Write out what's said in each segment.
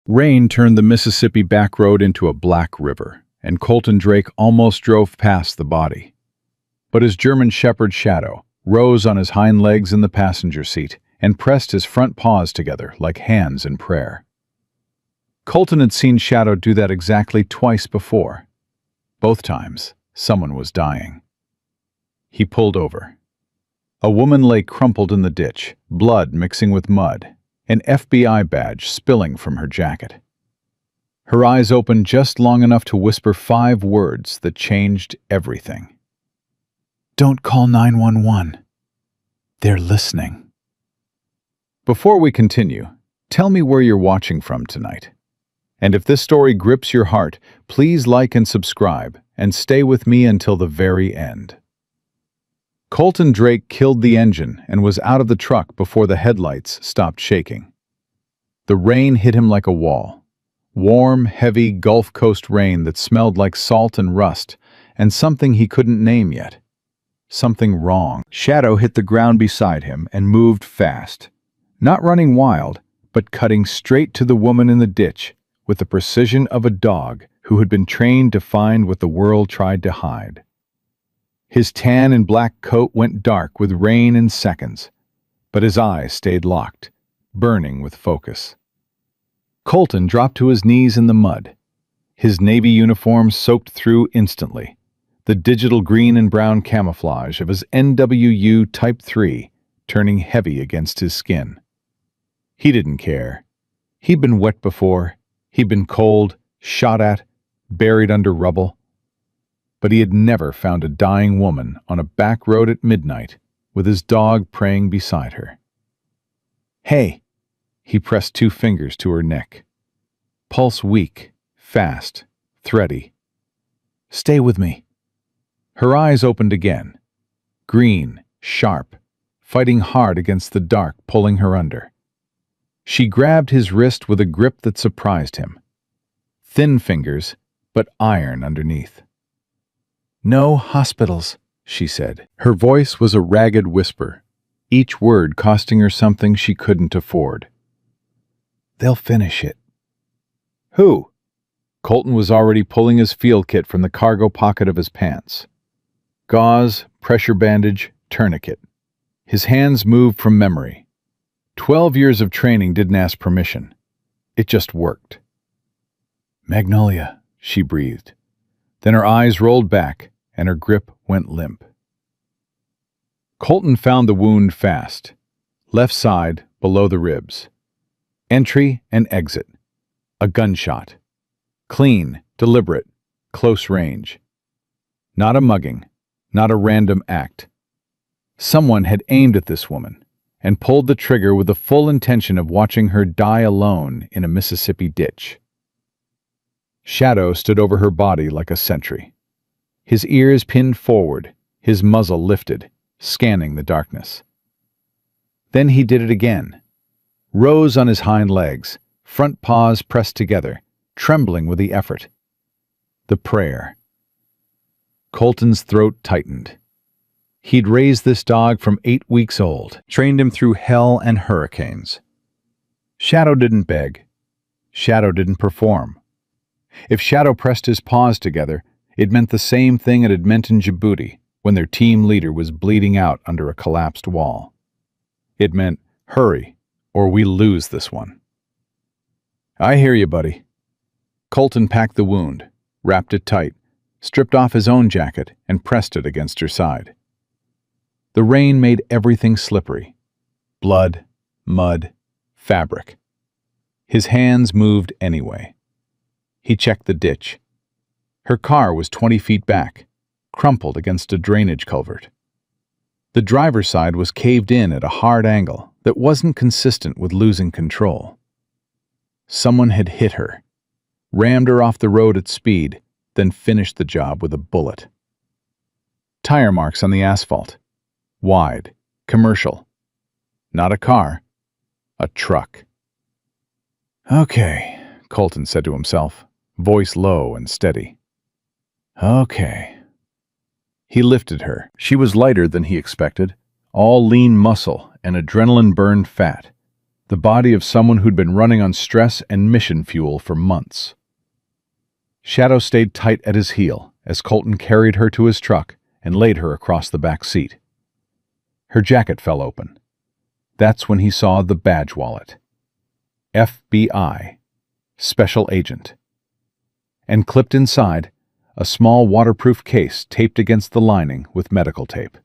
Rain turned the Mississippi back road into a black river, and Colton Drake almost drove past the body. But his German shepherd Shadow rose on his hind legs in the passenger seat and pressed his front paws together like hands in prayer. Colton had seen Shadow do that exactly twice before. Both times, someone was dying. He pulled over. A woman lay crumpled in the ditch, blood mixing with mud, an FBI badge spilling from her jacket. Her eyes opened just long enough to whisper 5 words that changed everything. "Don't call 911. They're listening." Before we continue, tell me where you're watching from tonight. And if this story grips your heart, please like and subscribe, and stay with me until the very end. Colton Drake killed the engine and was out of the truck before the headlights stopped shaking. The rain hit him like a wall. Warm, heavy Gulf Coast rain that smelled like salt and rust, and something he couldn't name yet. Something wrong. Shadow hit the ground beside him and moved fast. Not running wild, but cutting straight to the woman in the ditch with the precision of a dog who had been trained to find what the world tried to hide. His tan and black coat went dark with rain in seconds, but his eyes stayed locked, burning with focus. Colton dropped to his knees in the mud. His navy uniform soaked through instantly, the digital green and brown camouflage of his NWU Type 3 turning heavy against his skin. He didn't care. He'd been wet before, he'd been cold, shot at, buried under rubble. But he had never found a dying woman on a back road at midnight with his dog praying beside her. "Hey!" He pressed 2 fingers to her neck. Pulse weak, fast, thready. "Stay with me." Her eyes opened again. Green, sharp, fighting hard against the dark pulling her under. She grabbed his wrist with a grip that surprised him. Thin fingers, but iron underneath. "No hospitals," she said. Her voice was a ragged whisper, each word costing her something she couldn't afford. "They'll finish it." "Who?" Colton was already pulling his field kit from the cargo pocket of his pants. Gauze, pressure bandage, tourniquet. His hands moved from memory. 12 years of training didn't ask permission. It just worked. "Magnolia," she breathed. Then her eyes rolled back, and her grip went limp. Colton found the wound fast. Left side, below the ribs. Entry and exit. A gunshot. Clean, deliberate, close range. Not a mugging, not a random act. Someone had aimed at this woman and pulled the trigger with the full intention of watching her die alone in a Mississippi ditch. Shadow stood over her body like a sentry. His ears pinned forward, his muzzle lifted, scanning the darkness. Then he did it again. Rose on his hind legs, front paws pressed together, trembling with the effort. The prayer. Colton's throat tightened. He'd raised this dog from 8 weeks old, trained him through hell and hurricanes. Shadow didn't beg. Shadow didn't perform. If Shadow pressed his paws together, it meant the same thing it had meant in Djibouti when their team leader was bleeding out under a collapsed wall. It meant, hurry, or we lose this one. "I hear you, buddy." Colton packed the wound, wrapped it tight, stripped off his own jacket, and pressed it against her side. The rain made everything slippery. Blood, mud, fabric. His hands moved anyway. He checked the ditch. Her car was 20 feet back, crumpled against a drainage culvert. The driver's side was caved in at a hard angle that wasn't consistent with losing control. Someone had hit her, rammed her off the road at speed, then finished the job with a bullet. Tire marks on the asphalt. Wide, commercial. Not a car, a truck. "Okay," Colton said to himself, voice low and steady. "Okay." He lifted her. She was lighter than he expected, all lean muscle and adrenaline-burned fat. the body of someone who'd been running on stress and mission fuel for months. Shadow stayed tight at his heel as Colton carried her to his truck and laid her across the back seat. Her jacket fell open. That's when he saw the badge wallet. FBI, Special Agent. And clipped inside, a small waterproof case taped against the lining with medical tape.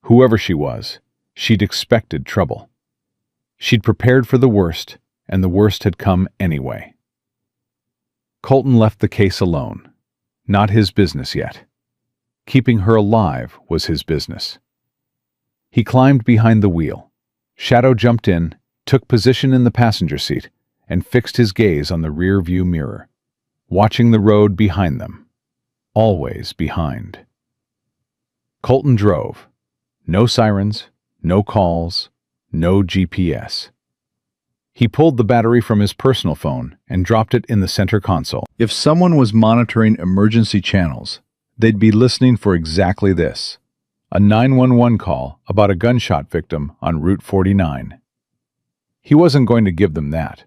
Whoever she was, she'd expected trouble. She'd prepared for the worst, and the worst had come anyway. Colton left the case alone. Not his business yet. Keeping her alive was his business. He climbed behind the wheel. Shadow jumped in, took position in the passenger seat, and fixed his gaze on the rear-view mirror, watching the road behind them. Always behind. Colton drove. No sirens, no calls, no GPS. He pulled the battery from his personal phone and dropped it in the center console. If someone was monitoring emergency channels, they'd be listening for exactly this: a 911 call about a gunshot victim on Route 49. He wasn't going to give them that.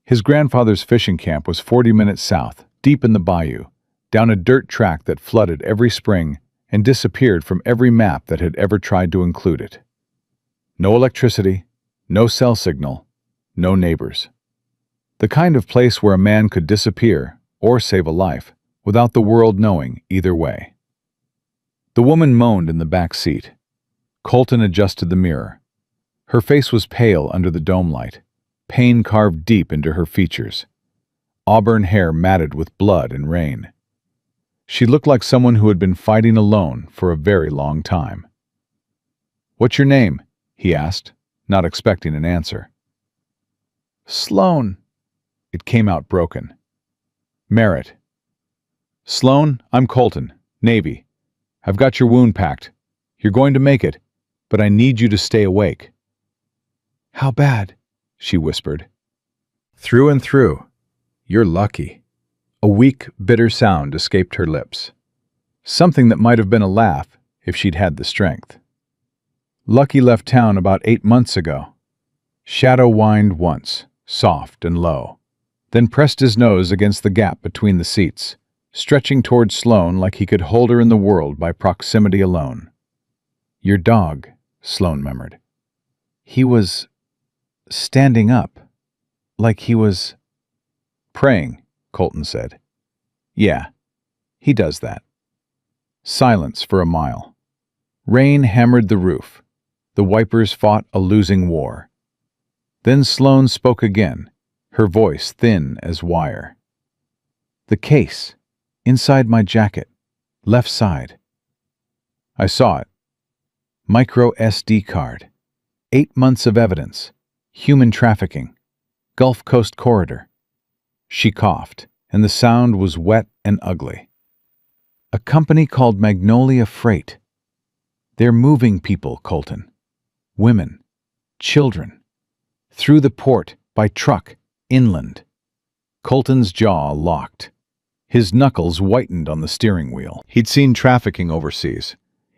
His grandfather's fishing camp was 40 minutes south, deep in the bayou, down a dirt track that flooded every spring and disappeared from every map that had ever tried to include it. No electricity, no cell signal, no neighbors. The kind of place where a man could disappear or save a life without the world knowing either way. The woman moaned in the back seat. Colton adjusted the mirror. Her face was pale under the dome light, pain carved deep into her features. Auburn hair matted with blood and rain. She looked like someone who had been fighting alone for a very long time. "What's your name?" he asked, not expecting an answer. "Sloan." It came out broken. "Merritt." "Sloan, I'm Colton, Navy. I've got your wound packed. You're going to make it, but I need you to stay awake." "How bad?" she whispered. "Through and through. You're lucky." A weak, bitter sound escaped her lips. Something that might have been a laugh if she'd had the strength. "Lucky left town about 8 months ago." Shadow whined once, soft and low, then pressed his nose against the gap between the seats, stretching toward Sloan like he could hold her in the world by proximity alone. "Your dog," Sloan murmured. "He was standing up, like he was—" "Praying," Colton said. "Yeah, he does that." Silence for a mile. Rain hammered the roof. The wipers fought a losing war. Then Sloan spoke again, her voice thin as wire. "The case, inside my jacket, left side." "I saw it. Micro SD card. 8 months of evidence. Human trafficking. Gulf Coast corridor." She coughed, and the sound was wet and ugly. "A company called Magnolia Freight. They're moving people, Colton. Women. Children. Through the port, by truck, inland." Colton's jaw locked. His knuckles whitened on the steering wheel. He'd seen trafficking overseas.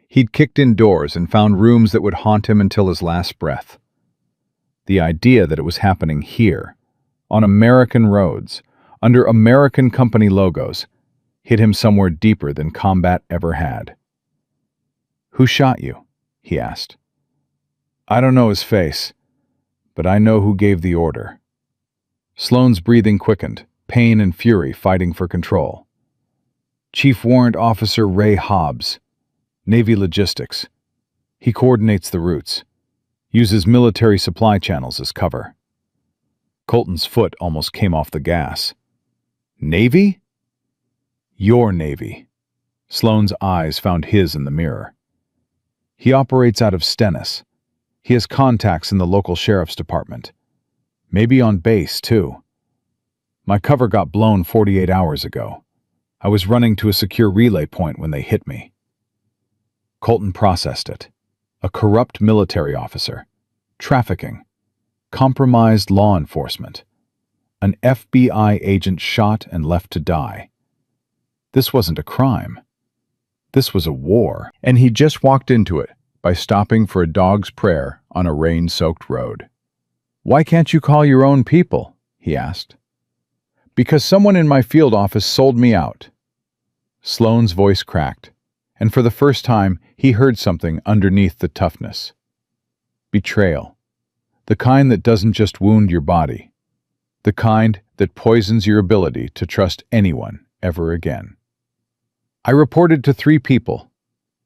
He'd kicked in doors and found rooms that would haunt him until his last breath. The idea that it was happening here, on American roads, under American company logos, hit him somewhere deeper than combat ever had. "Who shot you?" he asked. "I don't know his face, but I know who gave the order." Sloan's breathing quickened, pain and fury fighting for control. "Chief Warrant Officer Ray Hobbs, Navy Logistics. He coordinates the routes, uses military supply channels as cover." Colton's foot almost came off the gas. "Navy?" "Your Navy." Sloan's eyes found his in the mirror. "He operates out of Stennis. He has contacts in the local sheriff's department. Maybe on base, too. My cover got blown 48 hours ago. I was running to a secure relay point when they hit me." Colton processed it. A corrupt military officer. Trafficking. Compromised law enforcement. An FBI agent shot and left to die. This wasn't a crime. This was a war, and he just walked into it by stopping for a dog's prayer on a rain-soaked road. "Why can't you call your own people?" he asked. "Because someone in my field office sold me out." Sloane's voice cracked, and for the first time he heard something underneath the toughness. Betrayal. The kind that doesn't just wound your body. The kind that poisons your ability to trust anyone ever again. I reported to 3 people.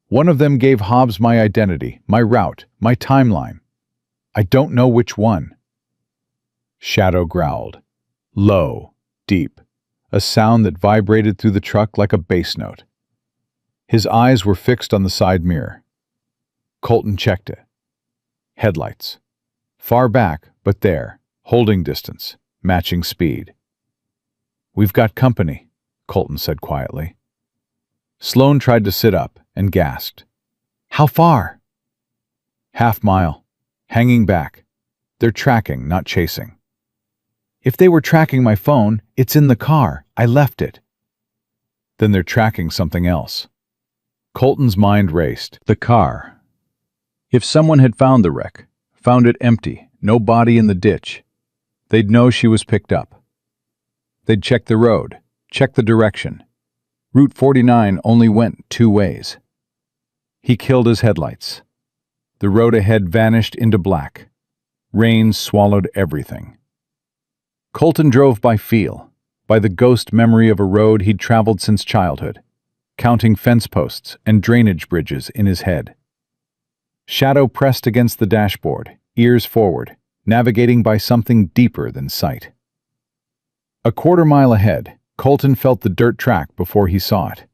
One of them gave Hobbs my identity, my route, my timeline. I don't know which one. Shadow growled. Low, deep, a sound that vibrated through the truck like a bass note. His eyes were fixed on the side mirror. Colton checked it. Headlights. Far back, but there, holding distance, matching speed. "We've got company," Colton said quietly. Sloane tried to sit up and gasped. "How far?" "Half-mile. Hanging back. They're tracking, not chasing." "If they were tracking my phone, it's in the car. I left it." "Then they're tracking something else." Colton's mind raced. The car. If someone had found the wreck, found it empty, no body in the ditch, they'd know she was picked up. They'd check the road, check the direction. Route 49 only went 2 ways. He killed his headlights. The road ahead vanished into black. Rain swallowed everything. Colton drove by feel, by the ghost memory of a road he'd traveled since childhood, counting fence posts and drainage bridges in his head. Shadow pressed against the dashboard, ears forward, navigating by something deeper than sight. A quarter-mile ahead, Colton felt the dirt track before he saw it.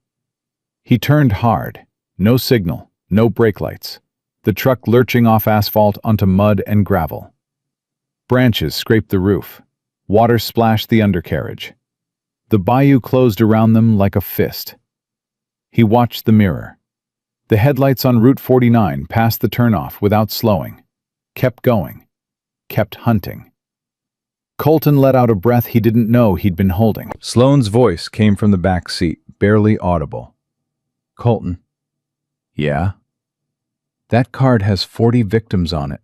He turned hard, no signal, no brake lights, the truck lurching off asphalt onto mud and gravel. Branches scraped the roof. Water splashed the undercarriage. The bayou closed around them like a fist. He watched the mirror. The headlights on Route 49 passed the turnoff without slowing, kept going, kept hunting. Colton let out a breath he didn't know he'd been holding. Sloane's voice came from the back seat, barely audible. "Colton." "Yeah?" "That card has 40 victims on it.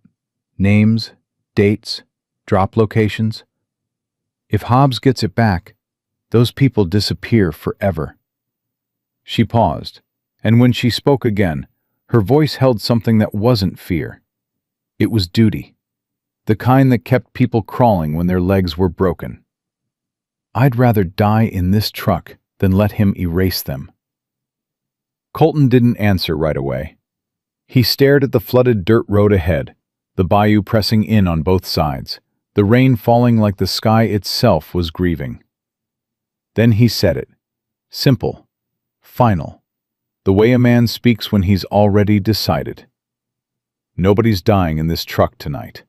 Names, dates, drop locations. If Hobbs gets it back, those people disappear forever." She paused, and when she spoke again, her voice held something that wasn't fear. It was duty, the kind that kept people crawling when their legs were broken. "I'd rather die in this truck than let him erase them." Colton didn't answer right away. He stared at the flooded dirt road ahead, the bayou pressing in on both sides, the rain falling like the sky itself was grieving. Then he said it. Simple. Final. The way a man speaks when he's already decided. "Nobody's dying in this truck tonight."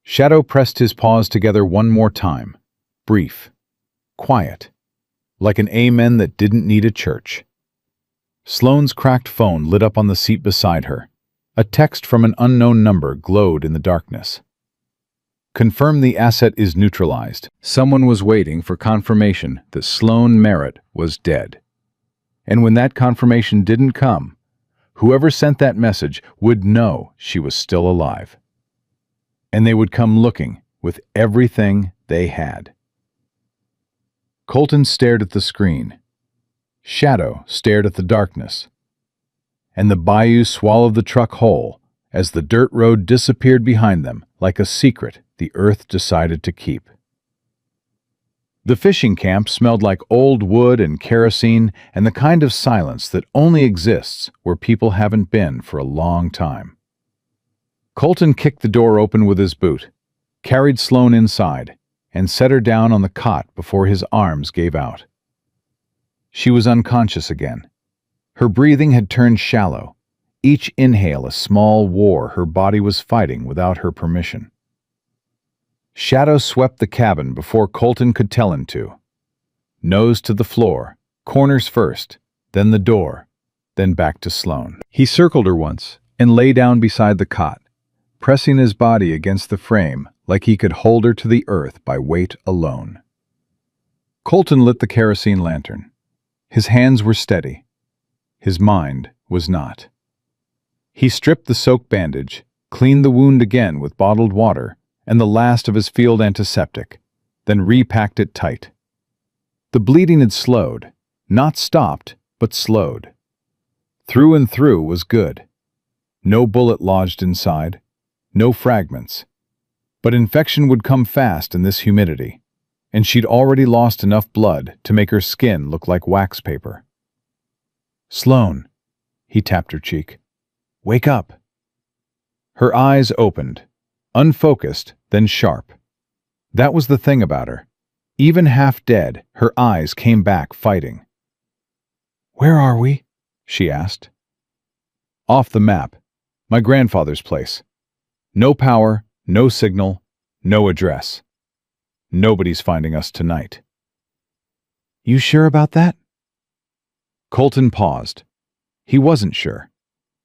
Shadow pressed his paws together one more time. Brief. Quiet. Like an amen that didn't need a church. Sloane's cracked phone lit up on the seat beside her. A text from an unknown number glowed in the darkness. "Confirm the asset is neutralized." Someone was waiting for confirmation that Sloane Merritt was dead. And when that confirmation didn't come, whoever sent that message would know she was still alive. And they would come looking with everything they had. Colton stared at the screen. Shadow stared at the darkness. And the bayou swallowed the truck whole as the dirt road disappeared behind them like a secret the earth decided to keep. The fishing camp smelled like old wood and kerosene and the kind of silence that only exists where people haven't been for a long time. Colton kicked the door open with his boot, carried Sloane inside, and set her down on the cot before his arms gave out. She was unconscious again. Her breathing had turned shallow, each inhale a small war her body was fighting without her permission. Shadow swept the cabin before Colton could tell him to. Nose to the floor, corners first, then the door, then back to Sloane. He circled her once and lay down beside the cot, pressing his body against the frame like he could hold her to the earth by weight alone. Colton lit the kerosene lantern. His hands were steady. His mind was not. He stripped the soaked bandage, cleaned the wound again with bottled water, and the last of his field antiseptic, then repacked it tight. The bleeding had slowed, not stopped, but slowed. Through and through was good. No bullet lodged inside, no fragments. But infection would come fast in this humidity, and she'd already lost enough blood to make her skin look like wax paper. "Sloane," he tapped her cheek. "Wake up." Her eyes opened, unfocused, then sharp. That was the thing about her. Even half dead, her eyes came back fighting. "Where are we?" she asked. "Off the map. My grandfather's place. No power, no signal, no address. Nobody's finding us tonight." "You sure about that?" Colton paused. He wasn't sure.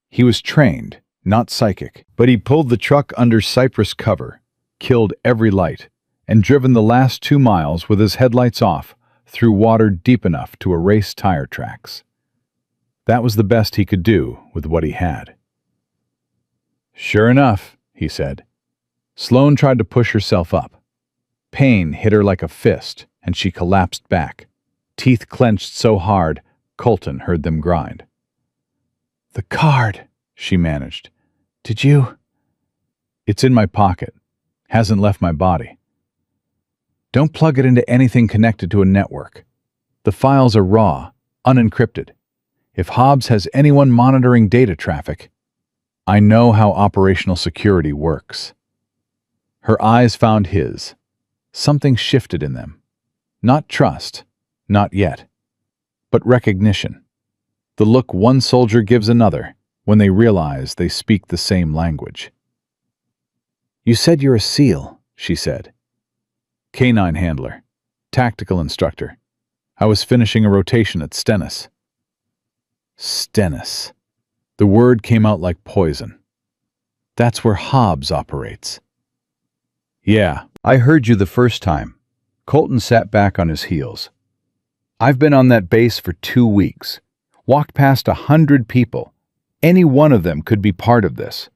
He was trained, not psychic, but he pulled the truck under cypress cover, killed every light, and driven the last 2 miles with his headlights off through water deep enough to erase tire tracks. That was the best he could do with what he had. "Sure enough," he said. Sloane tried to push herself up. Pain hit her like a fist, and she collapsed back, teeth clenched so hard Colton heard them grind. "The card," she managed. "Did you—" "It's in my pocket. Hasn't left my body. Don't plug it into anything connected to a network. The files are raw, unencrypted. If Hobbs has anyone monitoring data traffic, I know how operational security works." Her eyes found his. Something shifted in them. Not trust, not yet, but recognition. The look one soldier gives another when they realize they speak the same language. "You said you're a SEAL," she said. "Canine handler, tactical instructor. I was finishing a rotation at Stennis." Stennis. The word came out like poison. "That's where Hobbs operates." "Yeah, I heard you the first time." Colton sat back on his heels. "I've been on that base for 2 weeks. Walked past 100 people. Any one of them could be part of this."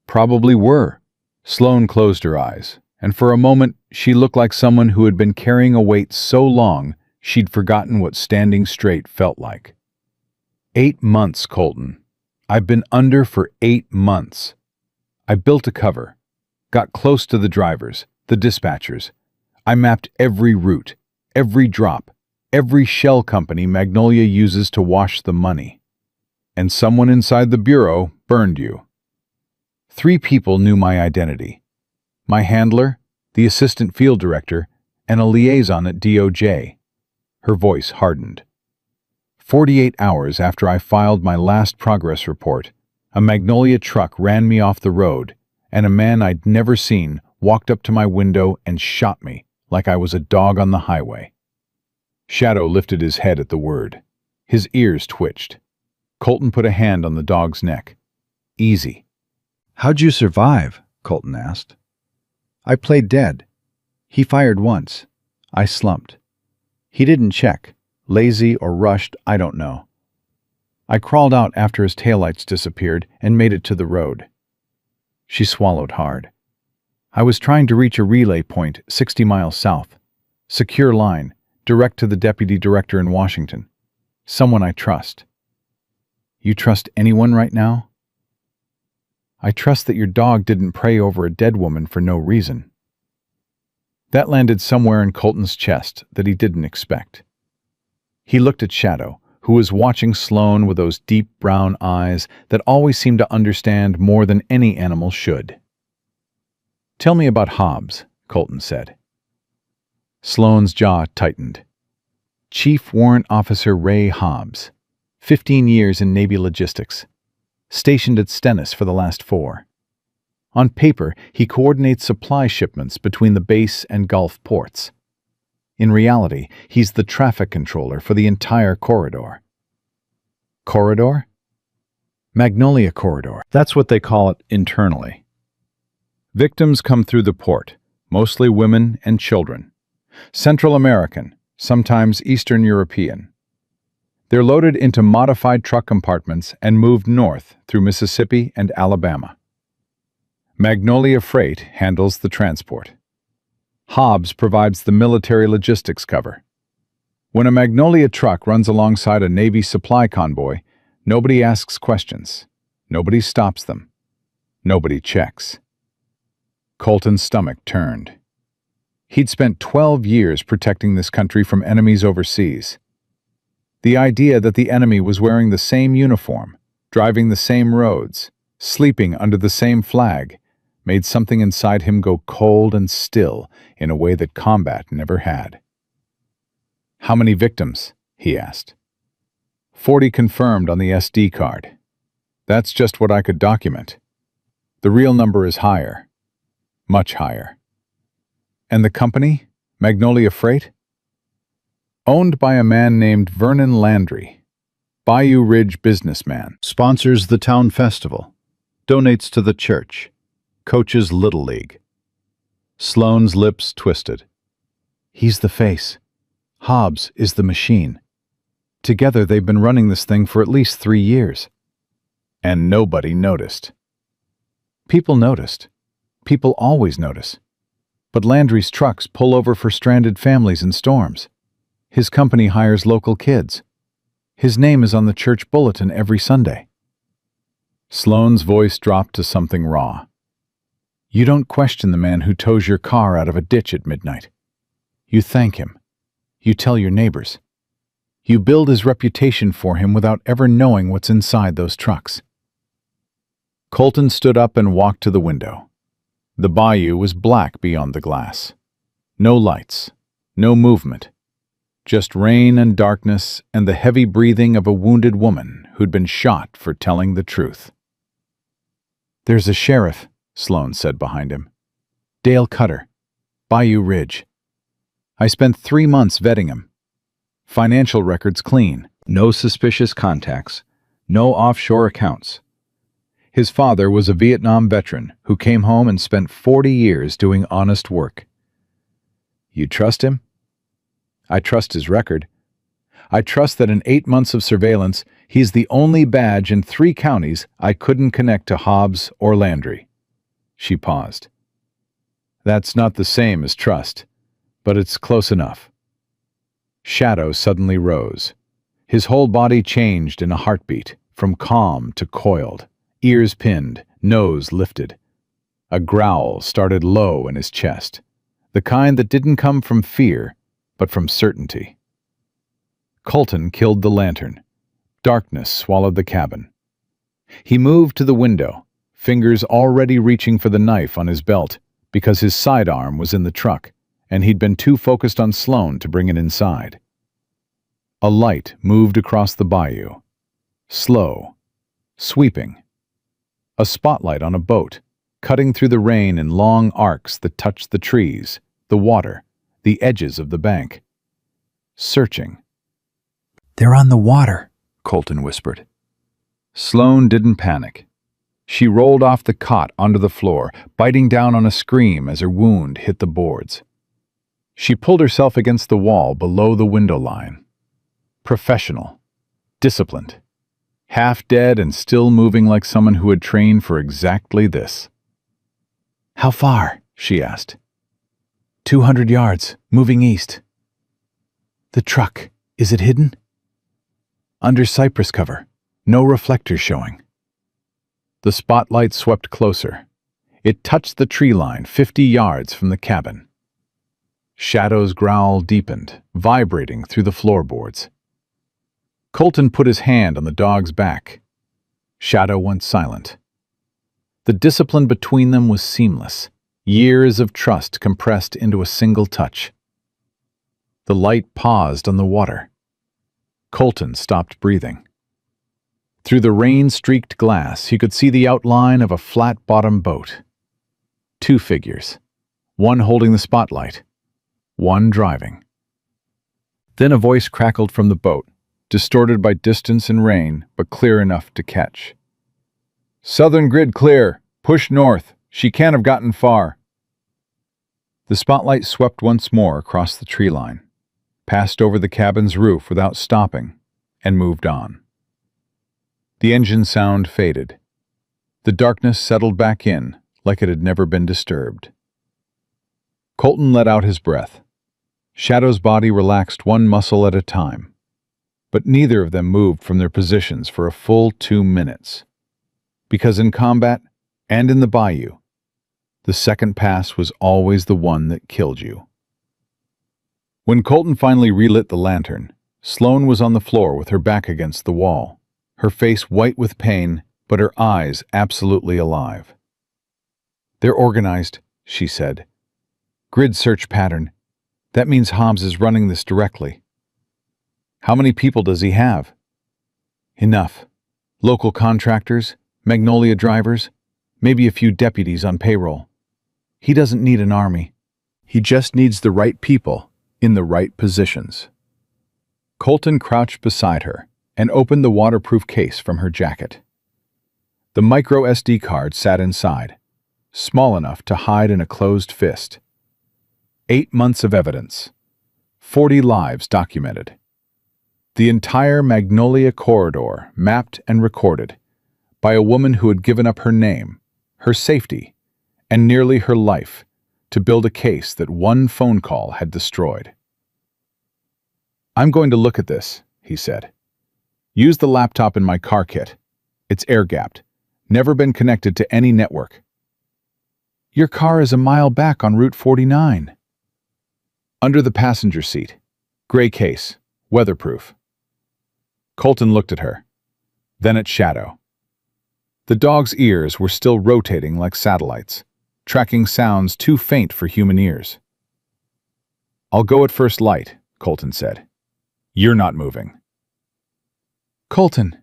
"Probably were." Sloane closed her eyes, and for a moment she looked like someone who had been carrying a weight so long she'd forgotten what standing straight felt like. 8 months, Colton. I've been under for 8 months. I built a cover, got close to the drivers, the dispatchers. I mapped every route, every drop, every shell company Magnolia uses to wash the money. And someone inside the bureau burned you. 3 people knew my identity. My handler, the assistant field director, and a liaison at DOJ. Her voice hardened. 48 hours after I filed my last progress report, a Magnolia truck ran me off the road, and a man I'd never seen walked up to my window and shot me like I was a dog on the highway. Shadow lifted his head at the word. His ears twitched. Colton put a hand on the dog's neck. "Easy." "How'd you survive?" Colton asked. "I played dead. He fired once. I slumped. He didn't check. Lazy or rushed, I don't know. I crawled out after his taillights disappeared and made it to the road." She swallowed hard. "I was trying to reach a relay point 60 miles south. Secure line, direct to the deputy director in Washington. Someone I trust." "You trust anyone right now?" "I trust that your dog didn't prey over a dead woman for no reason." That landed somewhere in Colton's chest that he didn't expect. He looked at Shadow, who was watching Sloane with those deep brown eyes that always seemed to understand more than any animal should. "Tell me about Hobbs," Colton said. Sloane's jaw tightened. Chief Warrant Officer Ray Hobbs, 15 years in Navy logistics, stationed at Stennis for the last 4. On paper, he coordinates supply shipments between the base and Gulf ports. In reality, he's the traffic controller for the entire corridor. Corridor? Magnolia Corridor. That's what they call it internally. Victims come through the port, mostly women and children. Central American, sometimes Eastern European. They're loaded into modified truck compartments and moved north through Mississippi and Alabama. Magnolia Freight handles the transport. Hobbs provides the military logistics cover. When a Magnolia truck runs alongside a Navy supply convoy, nobody asks questions. Nobody stops them. Nobody checks. Colton's stomach turned. He'd spent 12 years protecting this country from enemies overseas. The idea that the enemy was wearing the same uniform, driving the same roads, sleeping under the same flag, made something inside him go cold and still in a way that combat never had. "How many victims?" he asked. 40 confirmed on the SD card. That's just what I could document. The real number is higher. Much higher. And the company, Magnolia Freight? Owned by a man named Vernon Landry, Bayou Ridge businessman, sponsors the town festival, donates to the church, coaches Little League. Sloane's lips twisted. He's the face. Hobbs is the machine. Together they've been running this thing for at least 3 years. And nobody noticed. People noticed. People always notice. But Landry's trucks pull over for stranded families in storms. His company hires local kids. His name is on the church bulletin every Sunday. Sloane's voice dropped to something raw. You don't question the man who tows your car out of a ditch at midnight. You thank him. You tell your neighbors. You build his reputation for him without ever knowing what's inside those trucks. Colton stood up and walked to the window. The bayou was black beyond the glass. No lights, no movement. Just rain and darkness and the heavy breathing of a wounded woman who'd been shot for telling the truth. There's a sheriff, Sloane said behind him. Dale Cutter, Bayou Ridge. I spent 3 months vetting him. Financial records clean. No suspicious contacts. No offshore accounts. His father was a Vietnam veteran who came home and spent 40 years doing honest work. You trust him? I trust his record. I trust that in 8 months of surveillance, he's the only badge in 3 counties I couldn't connect to Hobbs or Landry. She paused. That's not the same as trust, but it's close enough. Shadow suddenly rose. His whole body changed in a heartbeat, from calm to coiled, ears pinned, nose lifted. A growl started low in his chest, the kind that didn't come from fear, but from certainty. Colton killed the lantern. Darkness swallowed the cabin. He moved to the window, fingers already reaching for the knife on his belt because his sidearm was in the truck, and he'd been too focused on Sloane to bring it inside. A light moved across the bayou. Slow. Sweeping. A spotlight on a boat, cutting through the rain in long arcs that touched the trees, the water, the edges of the bank. Searching. They're on the water, Colton whispered. Sloane didn't panic. She rolled off the cot onto the floor, biting down on a scream as her wound hit the boards. She pulled herself against the wall below the window line. Professional. Disciplined. Half dead and still moving like someone who had trained for exactly this. How far? She asked. 200 yards, moving east. The truck, is it hidden? Under cypress cover, no reflectors showing. The spotlight swept closer. It touched the tree line 50 yards from the cabin. Shadow's growl deepened, vibrating through the floorboards. Colton put his hand on the dog's back. Shadow went silent. The discipline between them was seamless, years of trust compressed into a single touch. The light paused on the water. Colton stopped breathing. Through the rain-streaked glass, he could see the outline of a flat-bottom boat. 2 figures, one holding the spotlight, one driving. Then a voice crackled from the boat, distorted by distance and rain, but clear enough to catch. Southern grid clear. Push north. She can't have gotten far. The spotlight swept once more across the tree line, passed over the cabin's roof without stopping, and moved on. The engine sound faded. The darkness settled back in, like it had never been disturbed. Colton let out his breath. Shadow's body relaxed one muscle at a time, but neither of them moved from their positions for a full 2 minutes. Because in combat, and in the bayou, the second pass was always the one that killed you. When Colton finally relit the lantern, Sloane was on the floor with her back against the wall, her face white with pain, but her eyes absolutely alive. "They're organized," she said. "Grid search pattern. That means Hobbs is running this directly." "How many people does he have?" "Enough. Local contractors, Magnolia drivers, maybe a few deputies on payroll. He doesn't need an army. He just needs the right people in the right positions." Colton crouched beside her and opened the waterproof case from her jacket. The micro SD card sat inside, small enough to hide in a closed fist. 8 months of evidence, 40 lives documented. The entire Magnolia corridor mapped and recorded by a woman who had given up her name, her safety, and nearly her life to build a case that one phone call had destroyed. "I'm going to look at this," he said. "Use the laptop in my car kit. It's air-gapped, never been connected to any network." "Your car is a mile back on Route 49. "Under the passenger seat. Gray case, weatherproof." Colton looked at her, then at Shadow. The dog's ears were still rotating like satellites, tracking sounds too faint for human ears. "I'll go at first light," Colton said. "You're not moving." "Colton."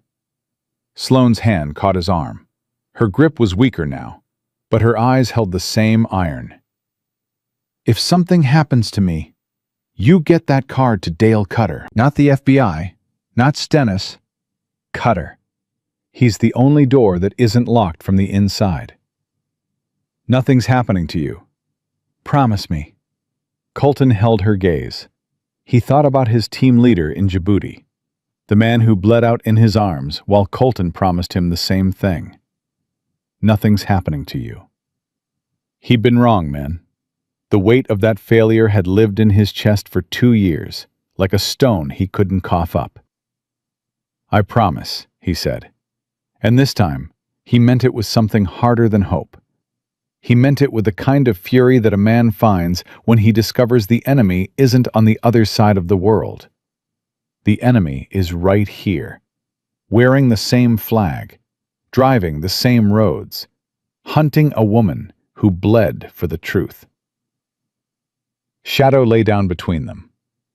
Sloane's hand caught his arm. Her grip was weaker now, but her eyes held the same iron. "If something happens to me, you get that card to Dale Cutter. Not the FBI, not Stennis. Cutter. He's the only door that isn't locked from the inside. Nothing's happening to you. Promise me." Colton held her gaze. He thought about his team leader in Djibouti, the man who bled out in his arms while Colton promised him the same thing. Nothing's happening to you. He'd been wrong, man. The weight of that failure had lived in his chest for 2 years, like a stone he couldn't cough up. "I promise," he said. And this time, he meant it with something harder than hope. He meant it with the kind of fury that a man finds when he discovers the enemy isn't on the other side of the world. The enemy is right here, wearing the same flag, driving the same roads, hunting a woman who bled for the truth. Shadow lay down between them.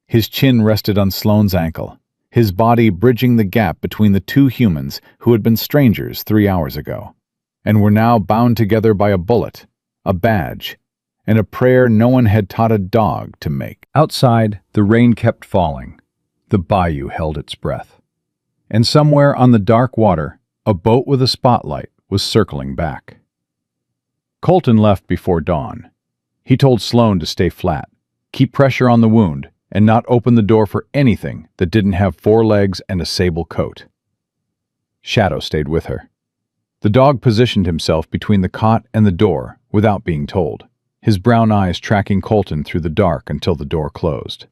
His chin rested on Sloane's ankle, his body bridging the gap between the two humans who had been strangers 3 hours ago, and were now bound together by a bullet, a badge, and a prayer no one had taught a dog to make. Outside, the rain kept falling. The bayou held its breath. And somewhere on the dark water, a boat with a spotlight was circling back. Colton left before dawn. He told Sloane to stay flat, keep pressure on the wound, and not open the door for anything that didn't have 4 legs and a sable coat. Shadow stayed with her. The dog positioned himself between the cot and the door without being told, his brown eyes tracking Colton through the dark until the door closed.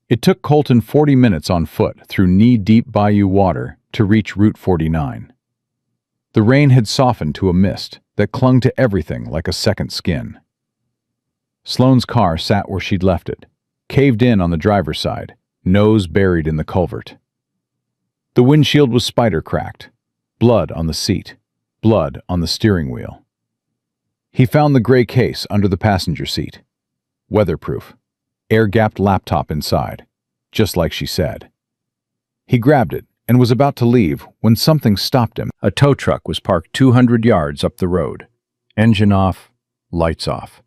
It took Colton 40 minutes on foot through knee-deep bayou water to reach Route 49. The rain had softened to a mist that clung to everything like a second skin. Sloane's car sat where she'd left it, caved in on the driver's side, nose buried in the culvert. The windshield was spider-cracked, blood on the seat, blood on the steering wheel. He found the gray case under the passenger seat. Weatherproof, air-gapped laptop inside, just like she said. He grabbed it and was about to leave when something stopped him. A tow truck was parked 200 yards up the road, engine off, lights off,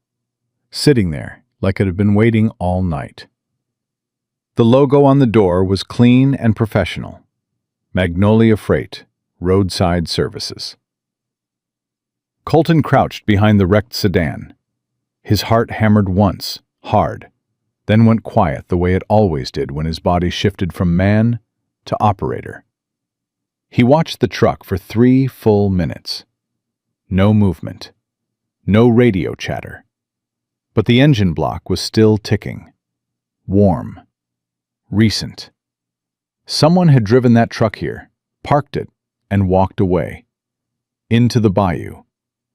sitting there like it had been waiting all night. The logo on the door was clean and professional. Magnolia Freight, Roadside Services. Colton crouched behind the wrecked sedan. His heart hammered once, hard, then went quiet the way it always did when his body shifted from man to operator. He watched the truck for 3 full minutes. No movement, No radio chatter. But the engine block was still ticking. Warm. Recent. Someone had driven that truck here, parked it, and walked away. Into the bayou,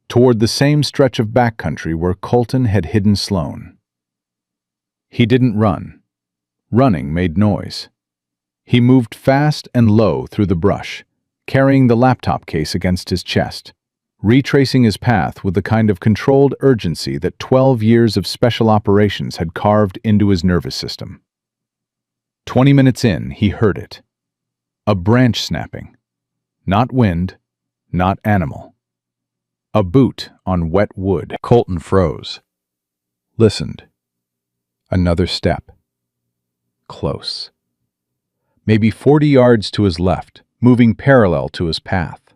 toward the same stretch of backcountry where Colton had hidden Sloan. He didn't run. Running made noise. He moved fast and low through the brush, carrying the laptop case against his chest, retracing his path with the kind of controlled urgency that 12 years of special operations had carved into his nervous system. 20 minutes in, he heard it. A branch snapping. Not wind, not animal. A boot on wet wood. Colton froze. Listened. Another step. Close. Maybe 40 yards to his left, moving parallel to his path.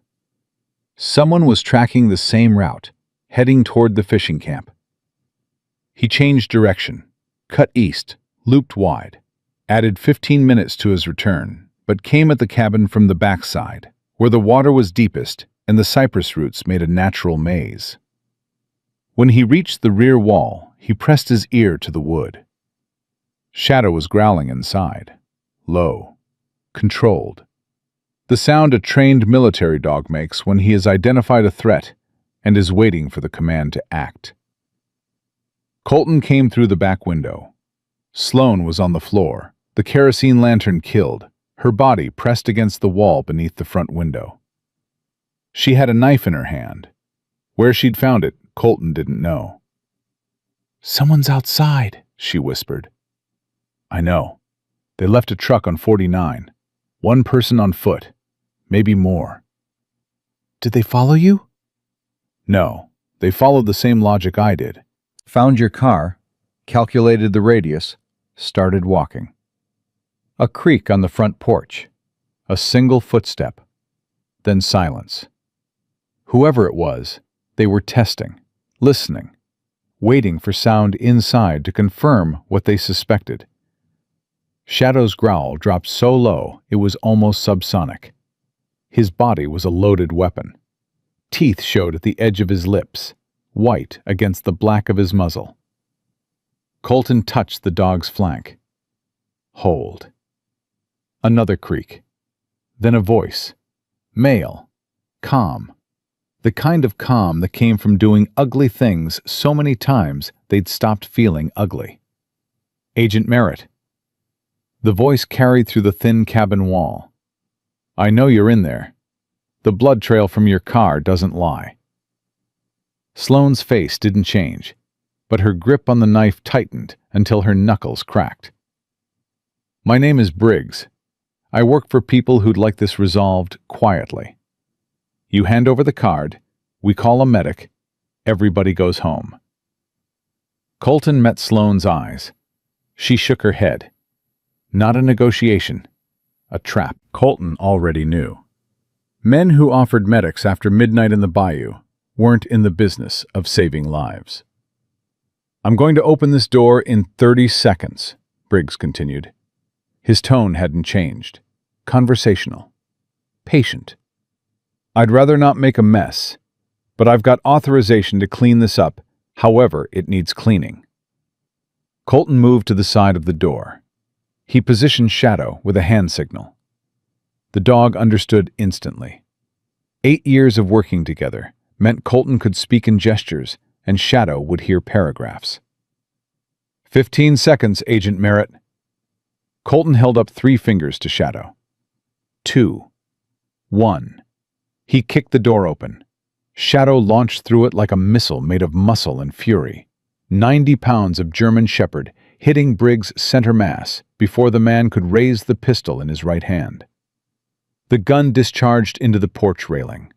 Someone was tracking the same route, heading toward the fishing camp. He changed direction, cut east, looped wide, added 15 minutes to his return, but came at the cabin from the backside, where the water was deepest and the cypress roots made a natural maze. When he reached the rear wall, he pressed his ear to the wood. Shadow was growling inside, low, controlled. The sound a trained military dog makes when he has identified a threat and is waiting for the command to act. Colton came through the back window. Sloan was on the floor, the kerosene lantern killed, her body pressed against the wall beneath the front window. She had a knife in her hand. Where she'd found it, Colton didn't know. "Someone's outside," she whispered. "I know. They left a truck on 49. One person on foot. Maybe more." "Did they follow you?" "No. They followed the same logic I did. Found your car, calculated the radius, started walking." A creak on the front porch. A single footstep. Then silence. Whoever it was, they were testing, listening, waiting for sound inside to confirm what they suspected. Shadow's growl dropped so low it was almost subsonic. His body was a loaded weapon. Teeth showed at the edge of his lips, white against the black of his muzzle. Colton touched the dog's flank. Hold. Another creak. Then a voice. Male. Calm. The kind of calm that came from doing ugly things so many times they'd stopped feeling ugly. "Agent Merritt." The voice carried through the thin cabin wall. "I know you're in there. The blood trail from your car doesn't lie." Sloane's face didn't change, but her grip on the knife tightened until her knuckles cracked. "My name is Briggs. I work for people who'd like this resolved quietly. You hand over the card, we call a medic, everybody goes home." Colton met Sloane's eyes. She shook her head. Not a negotiation. A trap. Colton already knew. Men who offered medics after midnight in the bayou weren't in the business of saving lives. "I'm going to open this door in 30 seconds, Briggs continued. His tone hadn't changed. Conversational. Patient. "I'd rather not make a mess, but I've got authorization to clean this up, however it needs cleaning." Colton moved to the side of the door. He positioned Shadow with a hand signal. The dog understood instantly. 8 years of working together meant Colton could speak in gestures and Shadow would hear paragraphs. 15 seconds, Agent Merritt." Colton held up 3 fingers to Shadow. 2. 1. He kicked the door open. Shadow launched through it like a missile made of muscle and fury. 90 pounds of German Shepherd hitting Briggs' center mass before the man could raise the pistol in his right hand. The gun discharged into the porch railing.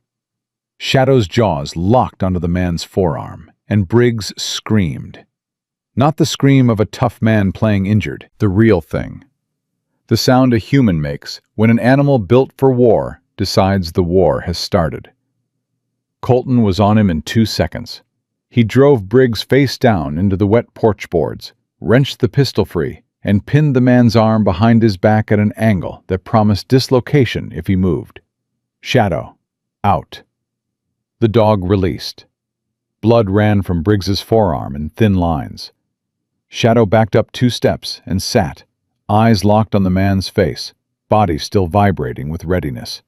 Shadow's jaws locked onto the man's forearm, and Briggs screamed. Not the scream of a tough man playing injured, the real thing. The sound a human makes when an animal built for war decides the war has started. Colton was on him in 2 seconds. He drove Briggs face down into the wet porch boards, wrenched the pistol free, and pinned the man's arm behind his back at an angle that promised dislocation if he moved. Shadow. Out. The dog released. Blood ran from Briggs's forearm in thin lines. Shadow backed up 2 steps and sat, eyes locked on the man's face, body still vibrating with readiness.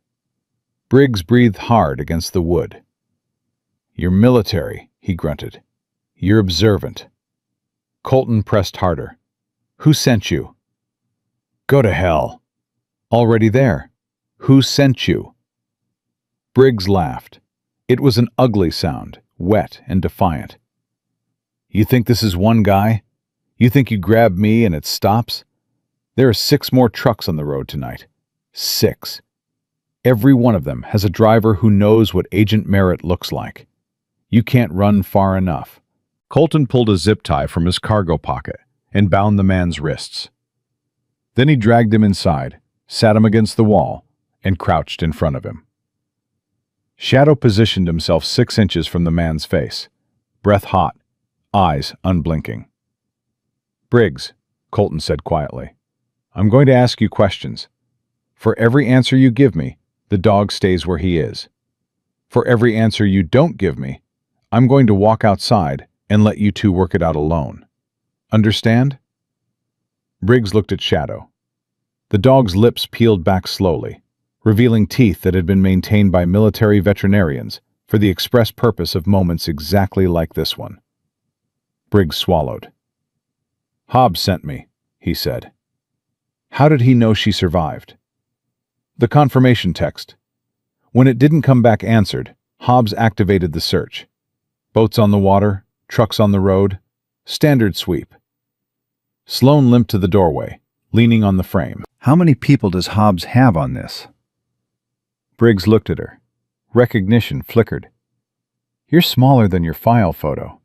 Briggs breathed hard against the wood. "You're military," he grunted. "You're observant." Colton pressed harder. "Who sent you?" "Go to hell." "Already there. Who sent you?" Briggs laughed. It was an ugly sound, wet and defiant. "You think this is one guy? You think you grab me and it stops? There are 6 more trucks on the road tonight. 6. Every one of them has a driver who knows what Agent Merritt looks like. You can't run far enough." Colton pulled a zip tie from his cargo pocket and bound the man's wrists. Then he dragged him inside, sat him against the wall, and crouched in front of him. Shadow positioned himself 6 inches from the man's face, breath hot, eyes unblinking. "Briggs," Colton said quietly, "I'm going to ask you questions. For every answer you give me, the dog stays where he is. For every answer you don't give me, I'm going to walk outside and let you 2 work it out alone. Understand?" Briggs looked at Shadow. The dog's lips peeled back slowly, revealing teeth that had been maintained by military veterinarians for the express purpose of moments exactly like this one. Briggs swallowed. "Hobbs sent me," he said. "How did he know she survived?" "The confirmation text. When it didn't come back answered, Hobbs activated the search. Boats on the water, trucks on the road, standard sweep." Sloan limped to the doorway, leaning on the frame. "How many people does Hobbs have on this?" Briggs looked at her. Recognition flickered. "You're smaller than your file photo.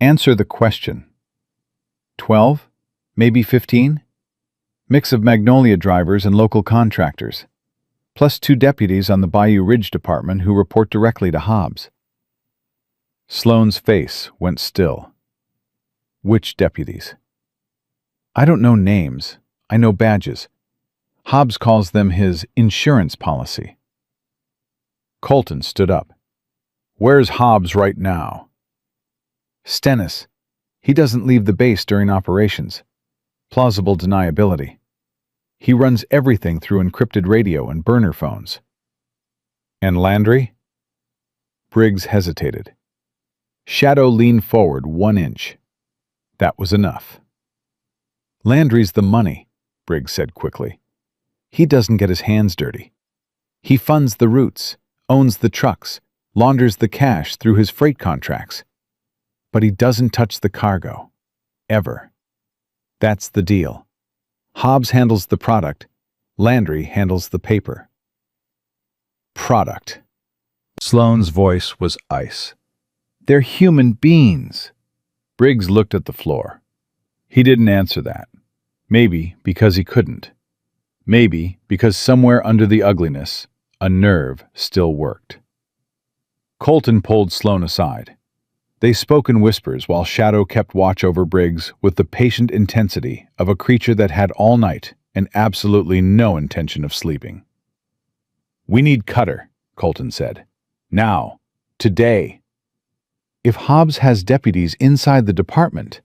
Answer the question." 12? Maybe 15? Mix of Magnolia drivers and local contractors. Plus 2 deputies on the Bayou Ridge Department who report directly to Hobbs." Sloan's face went still. "Which deputies?" "I don't know names. I know badges. Hobbs calls them his insurance policy." Colton stood up. "Where's Hobbs right now?" "Stennis. He doesn't leave the base during operations. Plausible deniability. He runs everything through encrypted radio and burner phones." "And Landry?" Briggs hesitated. Shadow leaned forward 1 inch. That was enough. "Landry's the money," Briggs said quickly. "He doesn't get his hands dirty. He funds the routes, owns the trucks, launders the cash through his freight contracts. But he doesn't touch the cargo. Ever. That's the deal. Hobbs handles the product. Landry handles the paper." "Product." Sloan's voice was ice. "They're human beings." Briggs looked at the floor. He didn't answer that. Maybe because he couldn't. Maybe because somewhere under the ugliness, a nerve still worked. Colton pulled Sloan aside. They spoke in whispers while Shadow kept watch over Briggs with the patient intensity of a creature that had all night and absolutely no intention of sleeping. "We need Cutter," Colton said. "Now. Today." "If Hobbs has deputies inside the department,"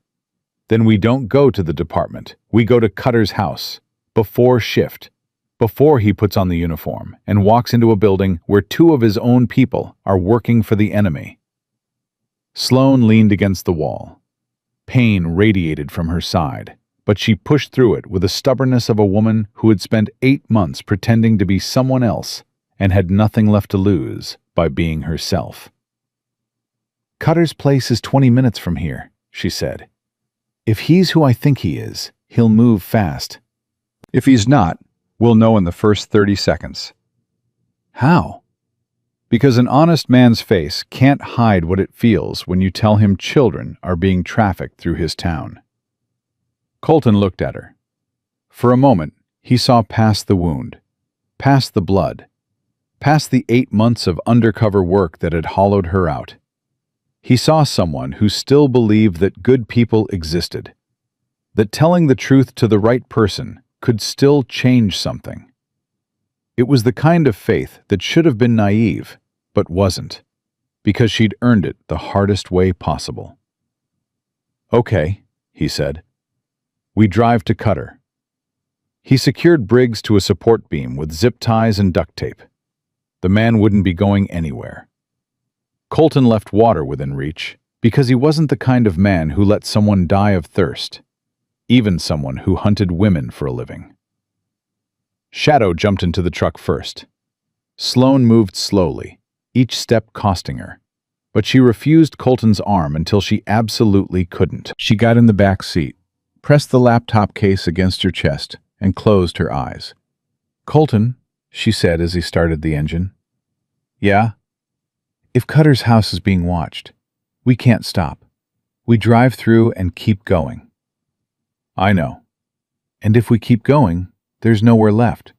"Then we don't go to the department. We go to Cutter's house. Before shift. Before he puts on the uniform and walks into a building where 2 of his own people are working for the enemy." Sloan leaned against the wall. Pain radiated from her side, but she pushed through it with the stubbornness of a woman who had spent 8 months pretending to be someone else and had nothing left to lose by being herself. "Cutter's place is 20 minutes from here," she said. "If he's who I think he is, he'll move fast. If he's not, we'll know in the first 30 seconds. "How?" "Because an honest man's face can't hide what it feels when you tell him children are being trafficked through his town." Colton looked at her. For a moment, he saw past the wound, past the blood, past the 8 months of undercover work that had hollowed her out. He saw someone who still believed that good people existed, that telling the truth to the right person could still change something. It was the kind of faith that should have been naive, but wasn't. because she'd earned it the hardest way possible. "Okay," he said. "We drive to Cutter." He secured Briggs to a support beam with zip ties and duct tape. The man wouldn't be going anywhere. Colton left water within reach because he wasn't the kind of man who let someone die of thirst, even someone who hunted women for a living. Shadow jumped into the truck first. Sloane moved slowly, each step costing her, but she refused Colton's arm until she absolutely couldn't. She got in the back seat, pressed the laptop case against her chest, and closed her eyes. "Colton," she said as he started the engine. "Yeah?" "If Cutter's house is being watched, we can't stop. We drive through and keep going." "I know." "And if we keep going, there's nowhere left.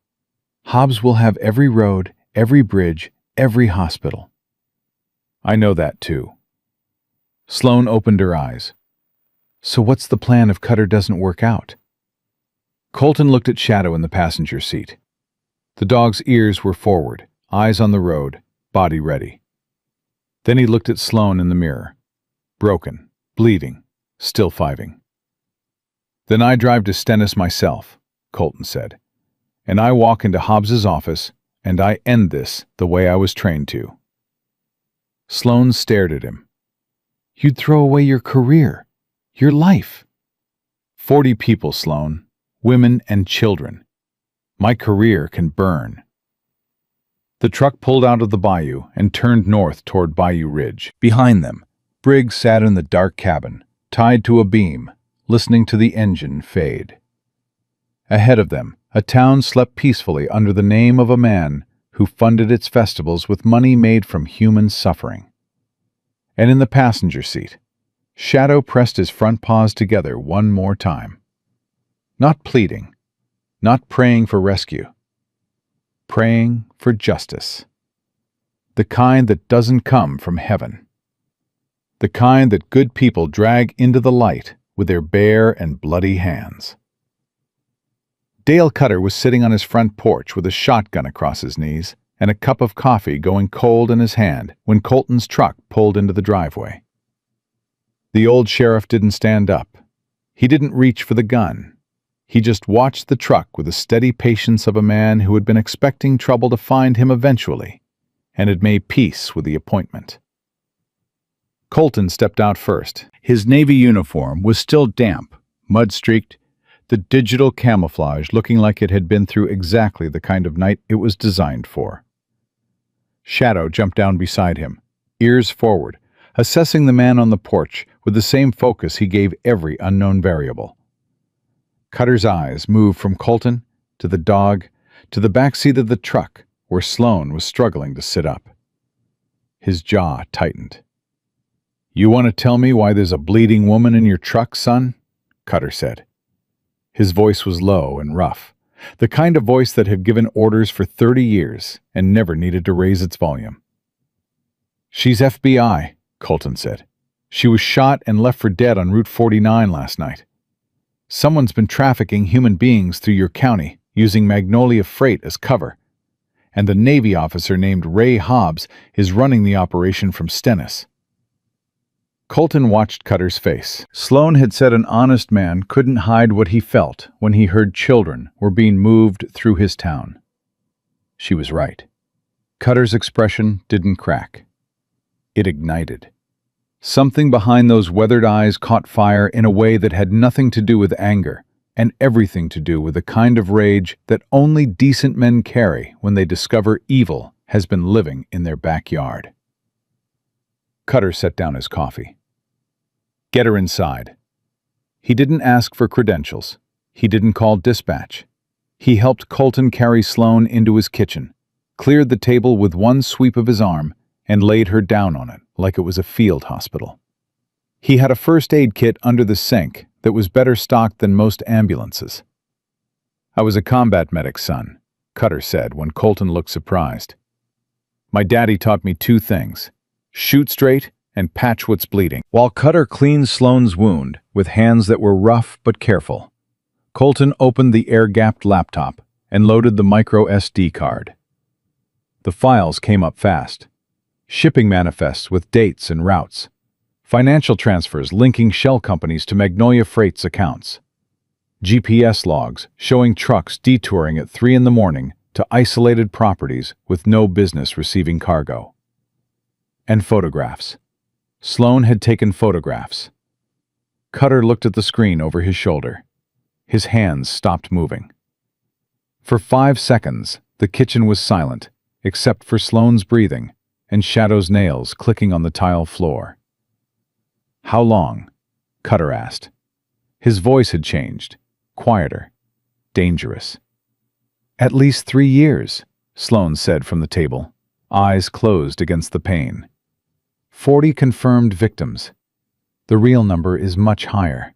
Hobbs will have every road, every bridge, every hospital." "I know that too." Sloane opened her eyes. "So what's the plan if Cutter doesn't work out?" Colton looked at Shadow in the passenger seat. The dog's ears were forward, eyes on the road, body ready. Then he looked at Sloane in the mirror. Broken, bleeding, still fiving. "Then I drive to Stennis myself," Colton said. "And I walk into Hobbs's office, and I end this the way I was trained to." Sloane stared at him. "You'd throw away your career, your life." 40 people, Sloane. Women and children. My career can burn." The truck pulled out of the bayou and turned north toward Bayou Ridge. Behind them, Briggs sat in the dark cabin, tied to a beam, listening to the engine fade. Ahead of them, a town slept peacefully under the name of a man who funded its festivals with money made from human suffering. And in the passenger seat, Shadow pressed his front paws together one more time. Not pleading, not praying for rescue, praying for justice. The kind that doesn't come from heaven. The kind that good people drag into the light with their bare and bloody hands. Dale Cutter was sitting on his front porch with a shotgun across his knees and a cup of coffee going cold in his hand when Colton's truck pulled into the driveway. The old sheriff didn't stand up. He didn't reach for the gun. He just watched the truck with the steady patience of a man who had been expecting trouble to find him eventually, and had made peace with the appointment. Colton stepped out first. His Navy uniform was still damp, mud-streaked, the digital camouflage looking like it had been through exactly the kind of night it was designed for. Shadow jumped down beside him, ears forward, assessing the man on the porch with the same focus he gave every unknown variable. Cutter's eyes moved from Colton to the dog to the back seat of the truck where Sloane was struggling to sit up. His jaw tightened. "You want to tell me why there's a bleeding woman in your truck, son?" Cutter said. His voice was low and rough, the kind of voice that had given orders for 30 years and never needed to raise its volume. "She's FBI," Colton said. "She was shot and left for dead on Route 49 last night. Someone's been trafficking human beings through your county, using Magnolia Freight as cover. And the Navy officer named Ray Hobbs is running the operation from Stennis." Colton watched Cutter's face. Sloane had said an honest man couldn't hide what he felt when he heard children were being moved through his town. She was right. Cutter's expression didn't crack. It ignited. Something behind those weathered eyes caught fire in a way that had nothing to do with anger, and everything to do with the kind of rage that only decent men carry when they discover evil has been living in their backyard. Cutter set down his coffee. "Get her inside." He didn't ask for credentials. He didn't call dispatch. He helped Colton carry Sloane into his kitchen, cleared the table with one sweep of his arm, and laid her down on it like it was a field hospital. He had a first aid kit under the sink that was better stocked than most ambulances. "I was a combat medic, son," Cutter said when Colton looked surprised. "My daddy taught me 2 things: shoot straight and patch what's bleeding." While Cutter cleaned Sloane's wound with hands that were rough but careful, Colton opened the air-gapped laptop and loaded the micro SD card. The files came up fast. shipping manifests with dates and routes, financial transfers linking shell companies to Magnolia Freight's accounts, GPS logs showing trucks detouring at 3 in the morning to isolated properties with no business receiving cargo. And photographs. Sloan had taken photographs. Cutter looked at the screen over his shoulder. His hands stopped moving. For 5 seconds, the kitchen was silent, except for Sloan's breathing and Shadow's nails clicking on the tile floor. "How long?" Cutter asked. His voice had changed, quieter, dangerous. "At least 3 years," Sloan said from the table, eyes closed against the pane. 40 confirmed victims. The real number is much higher.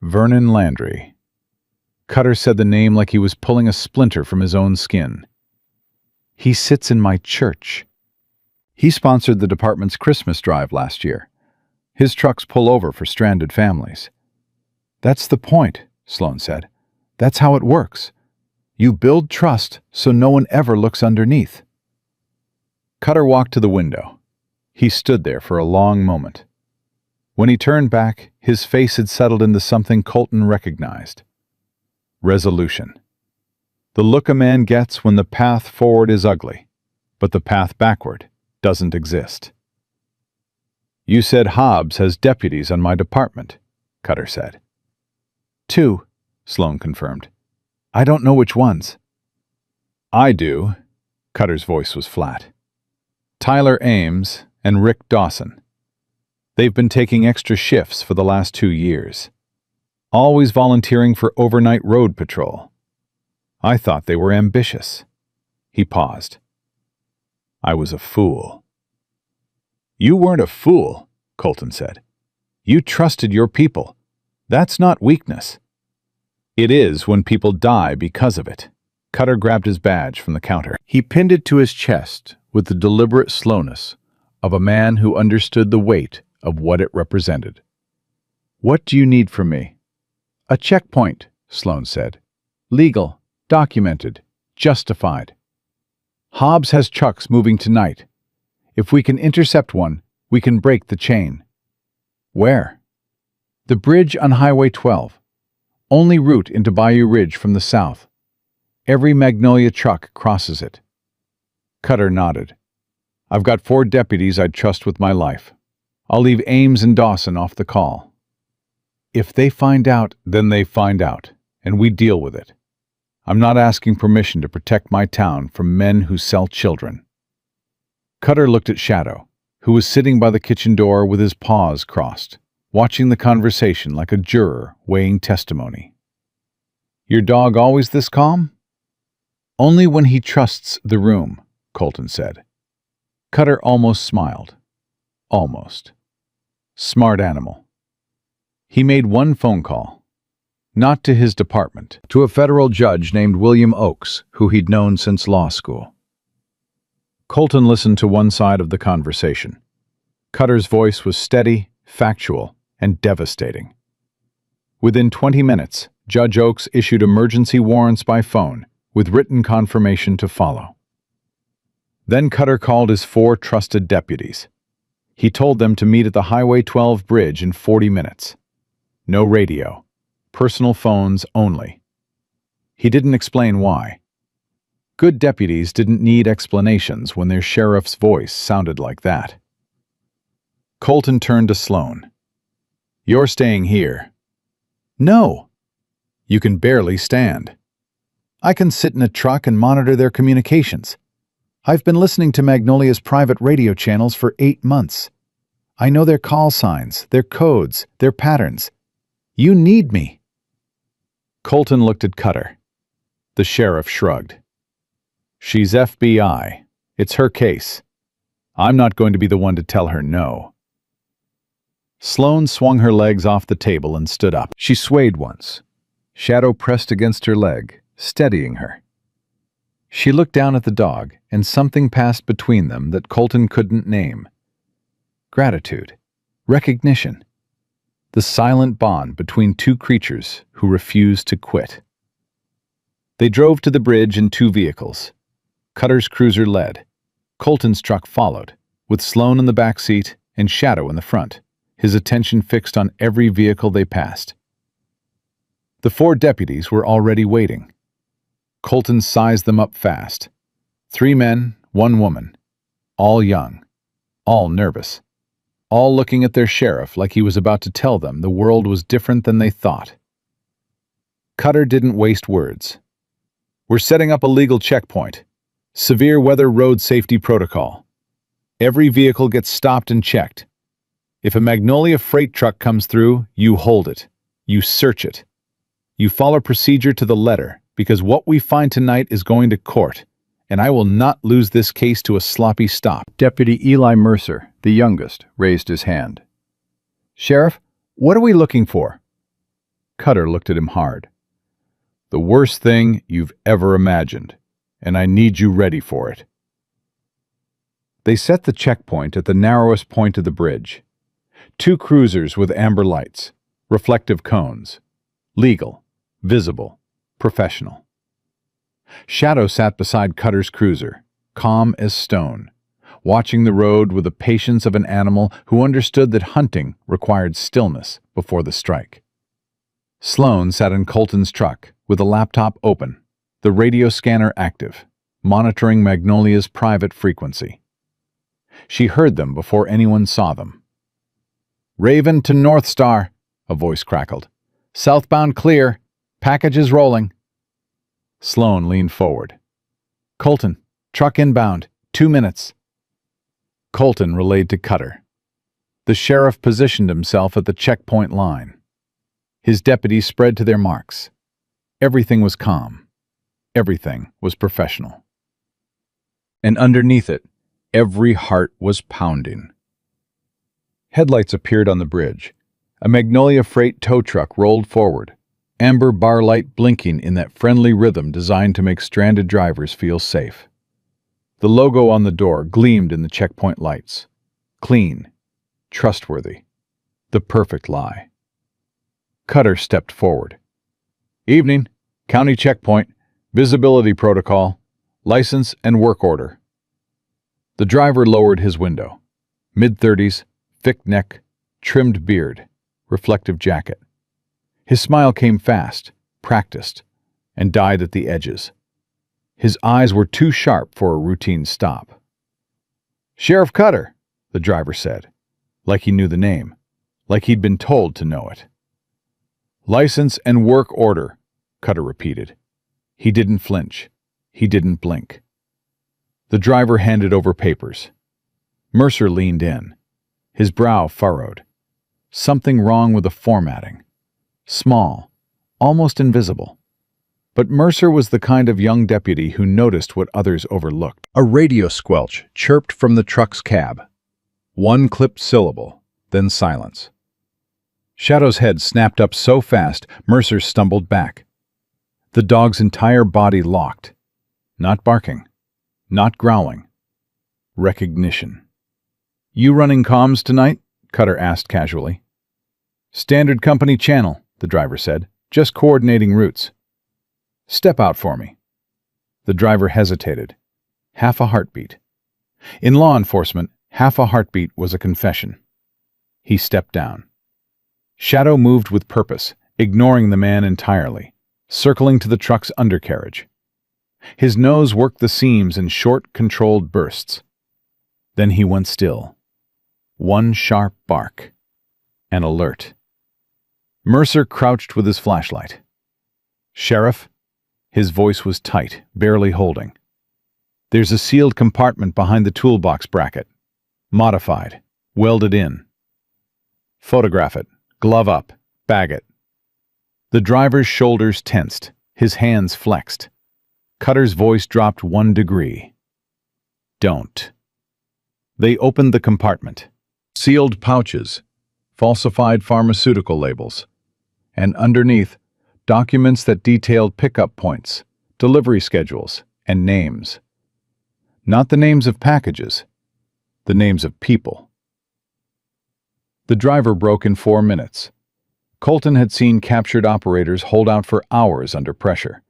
Vernon Landry. Cutter said the name like he was pulling a splinter from his own skin. "He sits in my church." He sponsored the department's Christmas drive last year. His trucks pull over for stranded families. "That's the point," Sloan said. "That's how it works. You build trust so no one ever looks underneath." Cutter walked to the window. He stood there for a long moment. When he turned back, his face had settled into something Colton recognized. Resolution. The look a man gets when the path forward is ugly, but the path backward doesn't exist. "You said Hobbs has deputies on my department," Cutter said. "2, Sloan confirmed. "I don't know which ones." "I do." Cutter's voice was flat. "Tyler Ames and Rick Dawson. They've been taking extra shifts for the last 2 years. Always volunteering for overnight road patrol. I thought they were ambitious." He paused. "I was a fool." "You weren't a fool," Colton said. "You trusted your people. That's not weakness." "It is when people die because of it." Cutter grabbed his badge from the counter. He pinned it to his chest with the deliberate slowness of a man who understood the weight of what it represented. "What do you need from me?" "A checkpoint," Sloan said. "Legal, documented, justified. Hobbs has trucks moving tonight. If we can intercept one, we can break the chain." "Where?" "The bridge on Highway 12. Only route into Bayou Ridge from the south. Every Magnolia truck crosses it." Cutter nodded. "I've got 4 deputies I'd trust with my life. I'll leave Ames and Dawson off the call. If they find out, then they find out, and we deal with it. I'm not asking permission to protect my town from men who sell children." Cutter looked at Shadow, who was sitting by the kitchen door with his paws crossed, watching the conversation like a juror weighing testimony. "Your dog always this calm?" "Only when he trusts the room," Colton said. Cutter almost smiled. Almost. Smart animal. He made one phone call. Not to his department, to a federal judge named William Oakes, who he'd known since law school. Colton listened to one side of the conversation. Cutter's voice was steady, factual, and devastating. Within 20 minutes, Judge Oakes issued emergency warrants by phone, with written confirmation to follow. Then Cutter called his 4 trusted deputies. He told them to meet at the Highway 12 bridge in 40 minutes. No radio. Personal phones only. He didn't explain why. Good deputies didn't need explanations when their sheriff's voice sounded like that. Colton turned to Sloan. "You're staying here." "No." "You can barely stand." "I can sit in a truck and monitor their communications. I've been listening to Magnolia's private radio channels for 8 months. I know their call signs, their codes, their patterns. You need me." Colton looked at Cutter. The sheriff shrugged. "She's FBI. It's her case. I'm not going to be the one to tell her no." Sloan swung her legs off the table and stood up. She swayed once. Shadow pressed against her leg, steadying her. She looked down at the dog, and something passed between them that Colton couldn't name. Gratitude. Recognition. The silent bond between 2 creatures who refused to quit. They drove to the bridge in 2 vehicles. Cutter's cruiser led. Colton's truck followed, with Sloan in the back seat and Shadow in the front, his attention fixed on every vehicle they passed. The 4 deputies were already waiting. Colton sized them up fast. 3 men, 1 woman, all young, all nervous, all looking at their sheriff like he was about to tell them the world was different than they thought. Cutter didn't waste words. "We're setting up a legal checkpoint. Severe weather road safety protocol. Every vehicle gets stopped and checked. If a Magnolia freight truck comes through, you hold it. You search it. You follow procedure to the letter, because what we find tonight is going to court, and I will not lose this case to a sloppy stop." Deputy Eli Mercer, the youngest, raised his hand. "Sheriff, what are we looking for?" Cutter looked at him hard. "The worst thing you've ever imagined, and I need you ready for it." They set the checkpoint at the narrowest point of the bridge. 2 cruisers with amber lights, reflective cones. Legal, visible, professional. Shadow sat beside Cutter's cruiser, calm as stone, watching the road with the patience of an animal who understood that hunting required stillness before the strike. Sloan sat in Colton's truck, with the laptop open, the radio scanner active, monitoring Magnolia's private frequency. She heard them before anyone saw them. "Raven to North Star," a voice crackled. "Southbound clear. Packages rolling." Sloan leaned forward. "Colton, truck inbound. 2 minutes." Colton relayed to Cutter. The sheriff positioned himself at the checkpoint line. His deputies spread to their marks. Everything was calm. Everything was professional. And underneath it, every heart was pounding. Headlights appeared on the bridge. A Magnolia freight tow truck rolled forward, amber bar light blinking in that friendly rhythm designed to make stranded drivers feel safe. The logo on the door gleamed in the checkpoint lights. Clean, trustworthy, the perfect lie. Cutter stepped forward. "Evening, county checkpoint, visibility protocol, license and work order." The driver lowered his window. Mid-30s, thick neck, trimmed beard, reflective jacket. His smile came fast, practiced, and died at the edges. His eyes were too sharp for a routine stop. "Sheriff Cutter," the driver said, like he knew the name, like he'd been told to know it. "License and work order," Cutter repeated. He didn't flinch. He didn't blink. The driver handed over papers. Mercer leaned in, his brow furrowed. Something wrong with the formatting. Small, almost invisible. But Mercer was the kind of young deputy who noticed what others overlooked. A radio squelch chirped from the truck's cab. 1 clipped syllable, then silence. Shadow's head snapped up so fast, Mercer stumbled back. The dog's entire body locked. Not barking. Not growling. Recognition. "You running comms tonight?" Cutter asked casually. "Standard company channel," the driver said. "Just coordinating routes." "Step out for me." The driver hesitated. Half a heartbeat. In law enforcement, half a heartbeat was a confession. He stepped down. Shadow moved with purpose, ignoring the man entirely, circling to the truck's undercarriage. His nose worked the seams in short, controlled bursts. Then he went still. 1 sharp bark. An alert. Mercer crouched with his flashlight. "Sheriff?" His voice was tight, barely holding. "There's a sealed compartment behind the toolbox bracket. Modified. Welded in. Photograph it. Glove up. Bag it." The driver's shoulders tensed, his hands flexed. Cutter's voice dropped 1 degree. "Don't." They opened the compartment. Sealed pouches, falsified pharmaceutical labels, and underneath, documents that detailed pickup points, delivery schedules, and names. Not the names of packages, the names of people. The driver broke in 4 minutes. Colton had seen captured operators hold out for hours under pressure.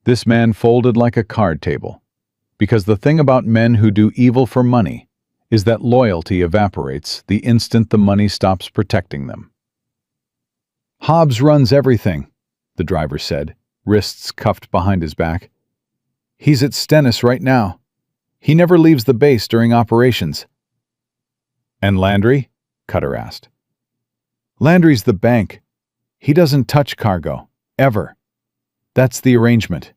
This man folded like a card table. Because the thing about men who do evil for money is that loyalty evaporates the instant the money stops protecting them. "Hobbs runs everything," the driver said, wrists cuffed behind his back. "He's at Stennis right now. He never leaves the base during operations." "And Landry?" Cutter asked. "Landry's the bank. He doesn't touch cargo, ever. That's the arrangement."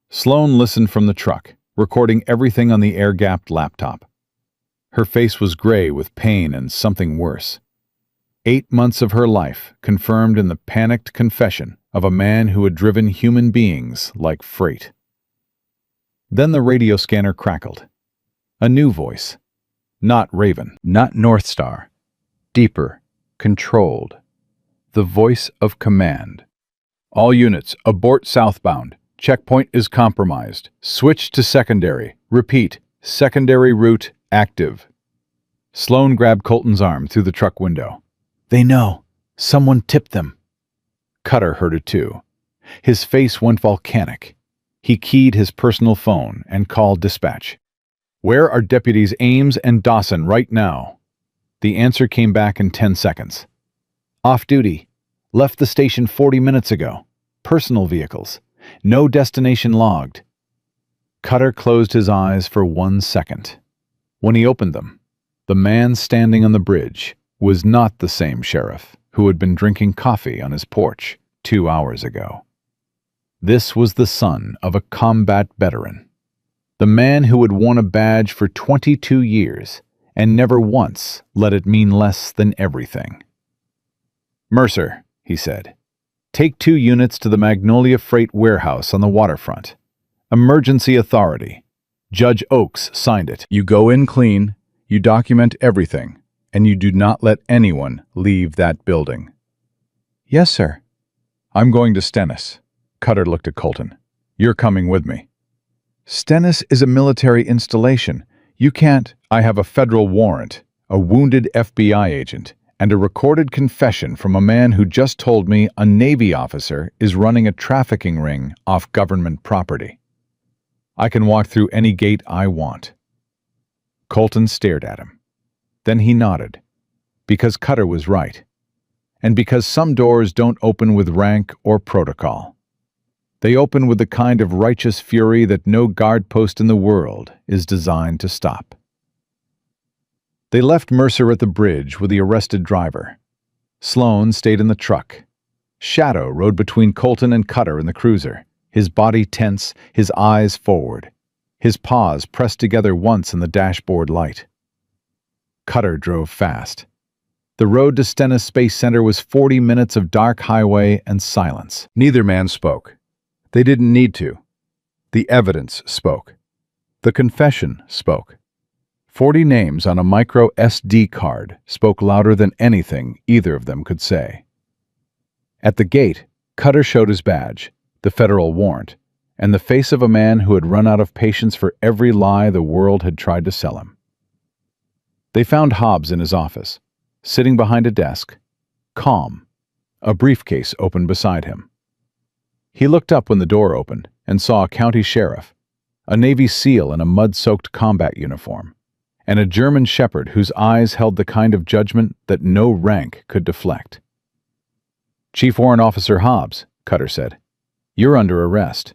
Sloane listened from the truck, recording everything on the air-gapped laptop. Her face was gray with pain and something worse. 8 months of her life confirmed in the panicked confession of a man who had driven human beings like freight. Then the radio scanner crackled. A new voice. Not Raven, not North Star. Deeper, controlled. The voice of command. "All units, abort southbound. Checkpoint is compromised. Switch to secondary. Repeat, secondary route active." Sloane grabbed Colton's arm through the truck window. "They know. Someone tipped them." Cutter heard it too. His face went volcanic. He keyed his personal phone and called dispatch. "Where are Deputies Ames and Dawson right now?" The answer came back in 10 seconds. "Off duty. Left the station 40 minutes ago. Personal vehicles. No destination logged." Cutter closed his eyes for 1 second. When he opened them, the man standing on the bridge was not the same sheriff who had been drinking coffee on his porch 2 hours ago. This was the son of a combat veteran. The man who had worn a badge for 22 years and never once let it mean less than everything. "Mercer," he said, "take 2 units to the Magnolia Freight Warehouse on the waterfront. Emergency authority. Judge Oakes signed it. You go in clean, you document everything, and you do not let anyone leave that building." "Yes, sir." "I'm going to Stennis." Cutter looked at Colton. "You're coming with me." "Stennis is a military installation. You can't—" "I have a federal warrant, a wounded FBI agent, and a recorded confession from a man who just told me a Navy officer is running a trafficking ring off government property. I can walk through any gate I want." Colton stared at him. Then he nodded, because Cutter was right, and because some doors don't open with rank or protocol. They open with the kind of righteous fury that no guard post in the world is designed to stop. They left Mercer at the bridge with the arrested driver. Sloane stayed in the truck. Shadow rode between Colton and Cutter in the cruiser, his body tense, his eyes forward, his paws pressed together once in the dashboard light. Cutter drove fast. The road to Stennis Space Center was 40 minutes of dark highway and silence. Neither man spoke. They didn't need to. The evidence spoke. The confession spoke. 40 names on a micro SD card spoke louder than anything either of them could say. At the gate, Cutter showed his badge, the federal warrant, and the face of a man who had run out of patience for every lie the world had tried to sell him. They found Hobbs in his office, sitting behind a desk, calm, a briefcase open beside him. He looked up when the door opened and saw a county sheriff, a Navy SEAL in a mud-soaked combat uniform, and a German shepherd whose eyes held the kind of judgment that no rank could deflect. "Chief Warrant Officer Hobbs," Cutter said, "you're under arrest."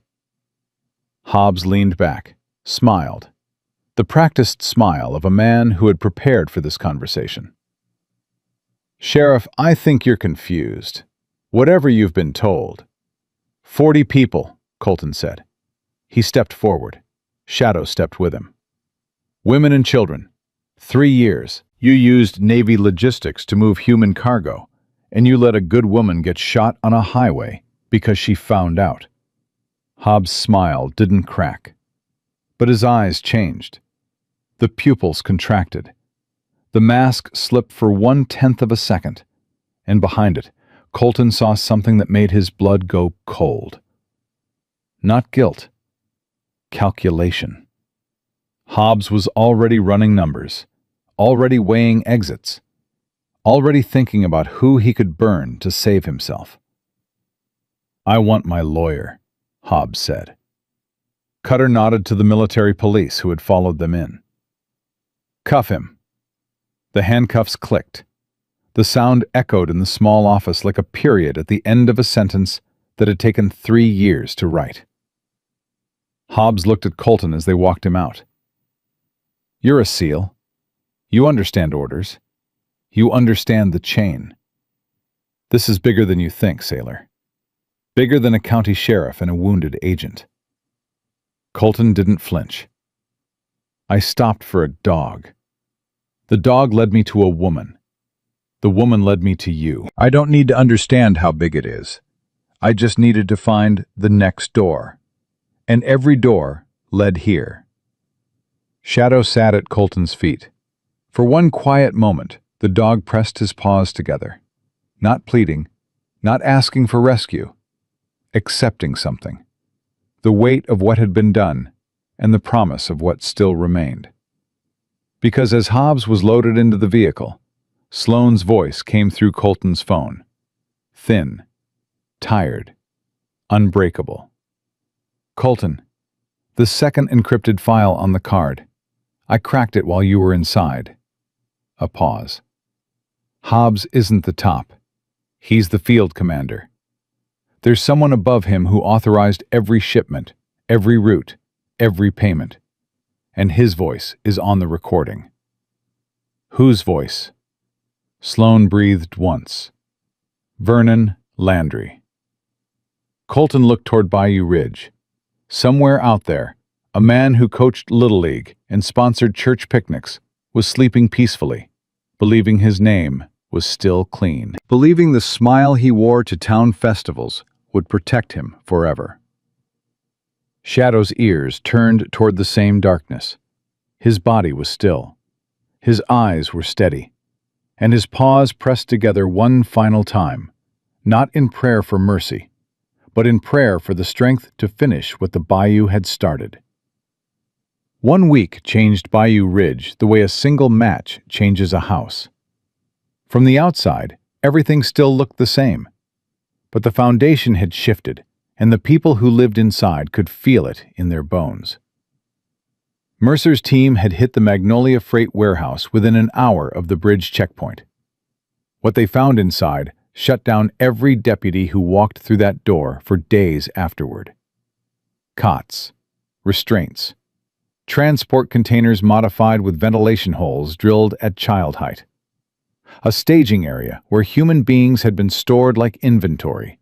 Hobbs leaned back, smiled, the practiced smile of a man who had prepared for this conversation. "Sheriff, I think you're confused. Whatever you've been told." 40 people, Colton said. He stepped forward. Shadow stepped with him. "Women and children. 3 years. You used Navy logistics to move human cargo, and you let a good woman get shot on a highway because she found out." Hobbs' smile didn't crack, but his eyes changed. The pupils contracted. The mask slipped for 1/10 of a second, and behind it, Colton saw something that made his blood go cold. Not guilt. Calculation. Hobbs was already running numbers, already weighing exits, already thinking about who he could burn to save himself. "I want my lawyer," Hobbs said. Cutter nodded to the military police who had followed them in. "Cuff him." The handcuffs clicked. The sound echoed in the small office like a period at the end of a sentence that had taken 3 years to write. Hobbs looked at Colton as they walked him out. "You're a SEAL. You understand orders. You understand the chain. This is bigger than you think, sailor. Bigger than a county sheriff and a wounded agent." Colton didn't flinch. "I stopped for a dog. The dog led me to a woman. The woman led me to you. I don't need to understand how big it is. I just needed to find the next door. And every door led here." Shadow sat at Colton's feet. For one quiet moment, the dog pressed his paws together. Not pleading, not asking for rescue, accepting something. The weight of what had been done, and the promise of what still remained. Because as Hobbs was loaded into the vehicle, Sloane's voice came through Colton's phone. Thin, tired, unbreakable. "Colton, the second encrypted file on the card. I cracked it while you were inside." A pause. "Hobbs isn't the top. He's the field commander. There's someone above him who authorized every shipment, every route, every payment. And his voice is on the recording." "Whose voice?" Sloane breathed once. "Vernon Landry." Colton looked toward Bayou Ridge. Somewhere out there, a man who coached Little League and sponsored church picnics was sleeping peacefully, believing his name was still clean, believing the smile he wore to town festivals would protect him forever. Shadow's ears turned toward the same darkness. His body was still. His eyes were steady, and his paws pressed together one final time, not in prayer for mercy, but in prayer for the strength to finish what the bayou had started. 1 week changed Bayou Ridge the way a single match changes a house. From the outside, everything still looked the same, but the foundation had shifted, and the people who lived inside could feel it in their bones. Mercer's team had hit the Magnolia Freight warehouse within an hour of the bridge checkpoint. What they found inside shut down every deputy who walked through that door for days afterward. Cots, restraints, transport containers modified with ventilation holes drilled at child height. A staging area where human beings had been stored like inventory,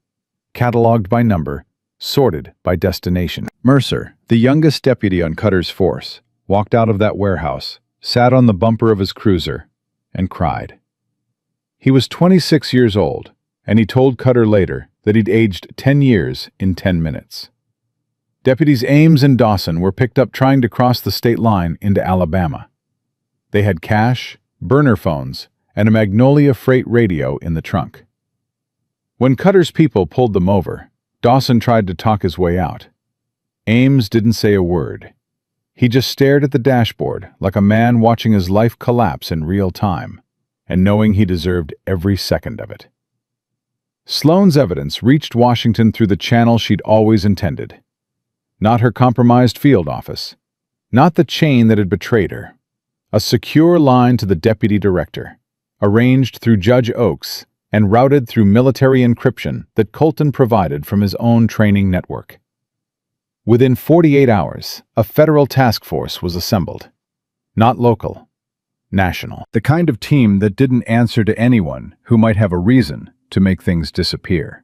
cataloged by number, sorted by destination. Mercer, the youngest deputy on Cutter's force, walked out of that warehouse, sat on the bumper of his cruiser, and cried. He was 26 years old, and he told Cutter later that he'd aged 10 years in 10 minutes. Deputies Ames and Dawson were picked up trying to cross the state line into Alabama. They had cash, burner phones, and a Magnolia Freight radio in the trunk. When Cutter's people pulled them over, Dawson tried to talk his way out. Ames didn't say a word. He just stared at the dashboard like a man watching his life collapse in real time, and knowing he deserved every second of it. Sloane's evidence reached Washington through the channel she'd always intended. Not her compromised field office. Not the chain that had betrayed her. A secure line to the deputy director, arranged through Judge Oakes and routed through military encryption that Colton provided from his own training network. Within 48 hours, a federal task force was assembled. Not local, national. The kind of team that didn't answer to anyone who might have a reason to make things disappear.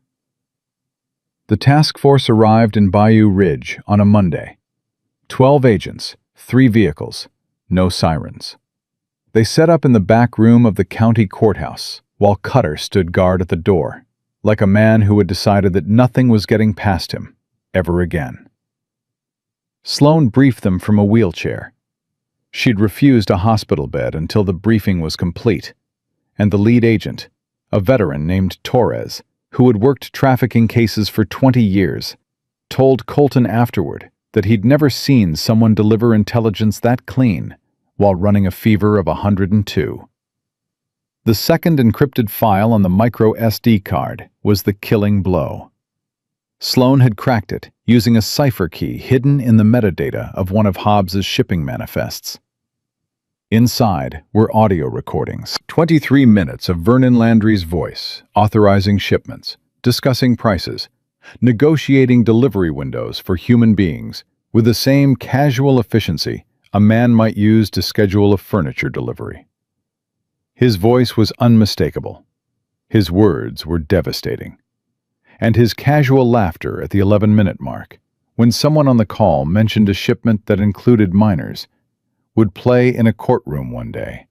The task force arrived in Bayou Ridge on a Monday. 12 agents, 3 vehicles, no sirens. They set up in the back room of the county courthouse, while Cutter stood guard at the door, like a man who had decided that nothing was getting past him, ever again. Sloane briefed them from a wheelchair. She'd refused a hospital bed until the briefing was complete, and the lead agent, a veteran named Torres, who had worked trafficking cases for 20 years, told Colton afterward that he'd never seen someone deliver intelligence that clean while running a fever of 102. The second encrypted file on the micro SD card was the killing blow. Sloan had cracked it using a cipher key hidden in the metadata of one of Hobbs's shipping manifests. Inside were audio recordings, 23 minutes of Vernon Landry's voice, authorizing shipments, discussing prices, negotiating delivery windows for human beings with the same casual efficiency a man might use to schedule a furniture delivery. His voice was unmistakable. His words were devastating. And his casual laughter at the 11-minute mark, when someone on the call mentioned a shipment that included minors, would play in a courtroom one day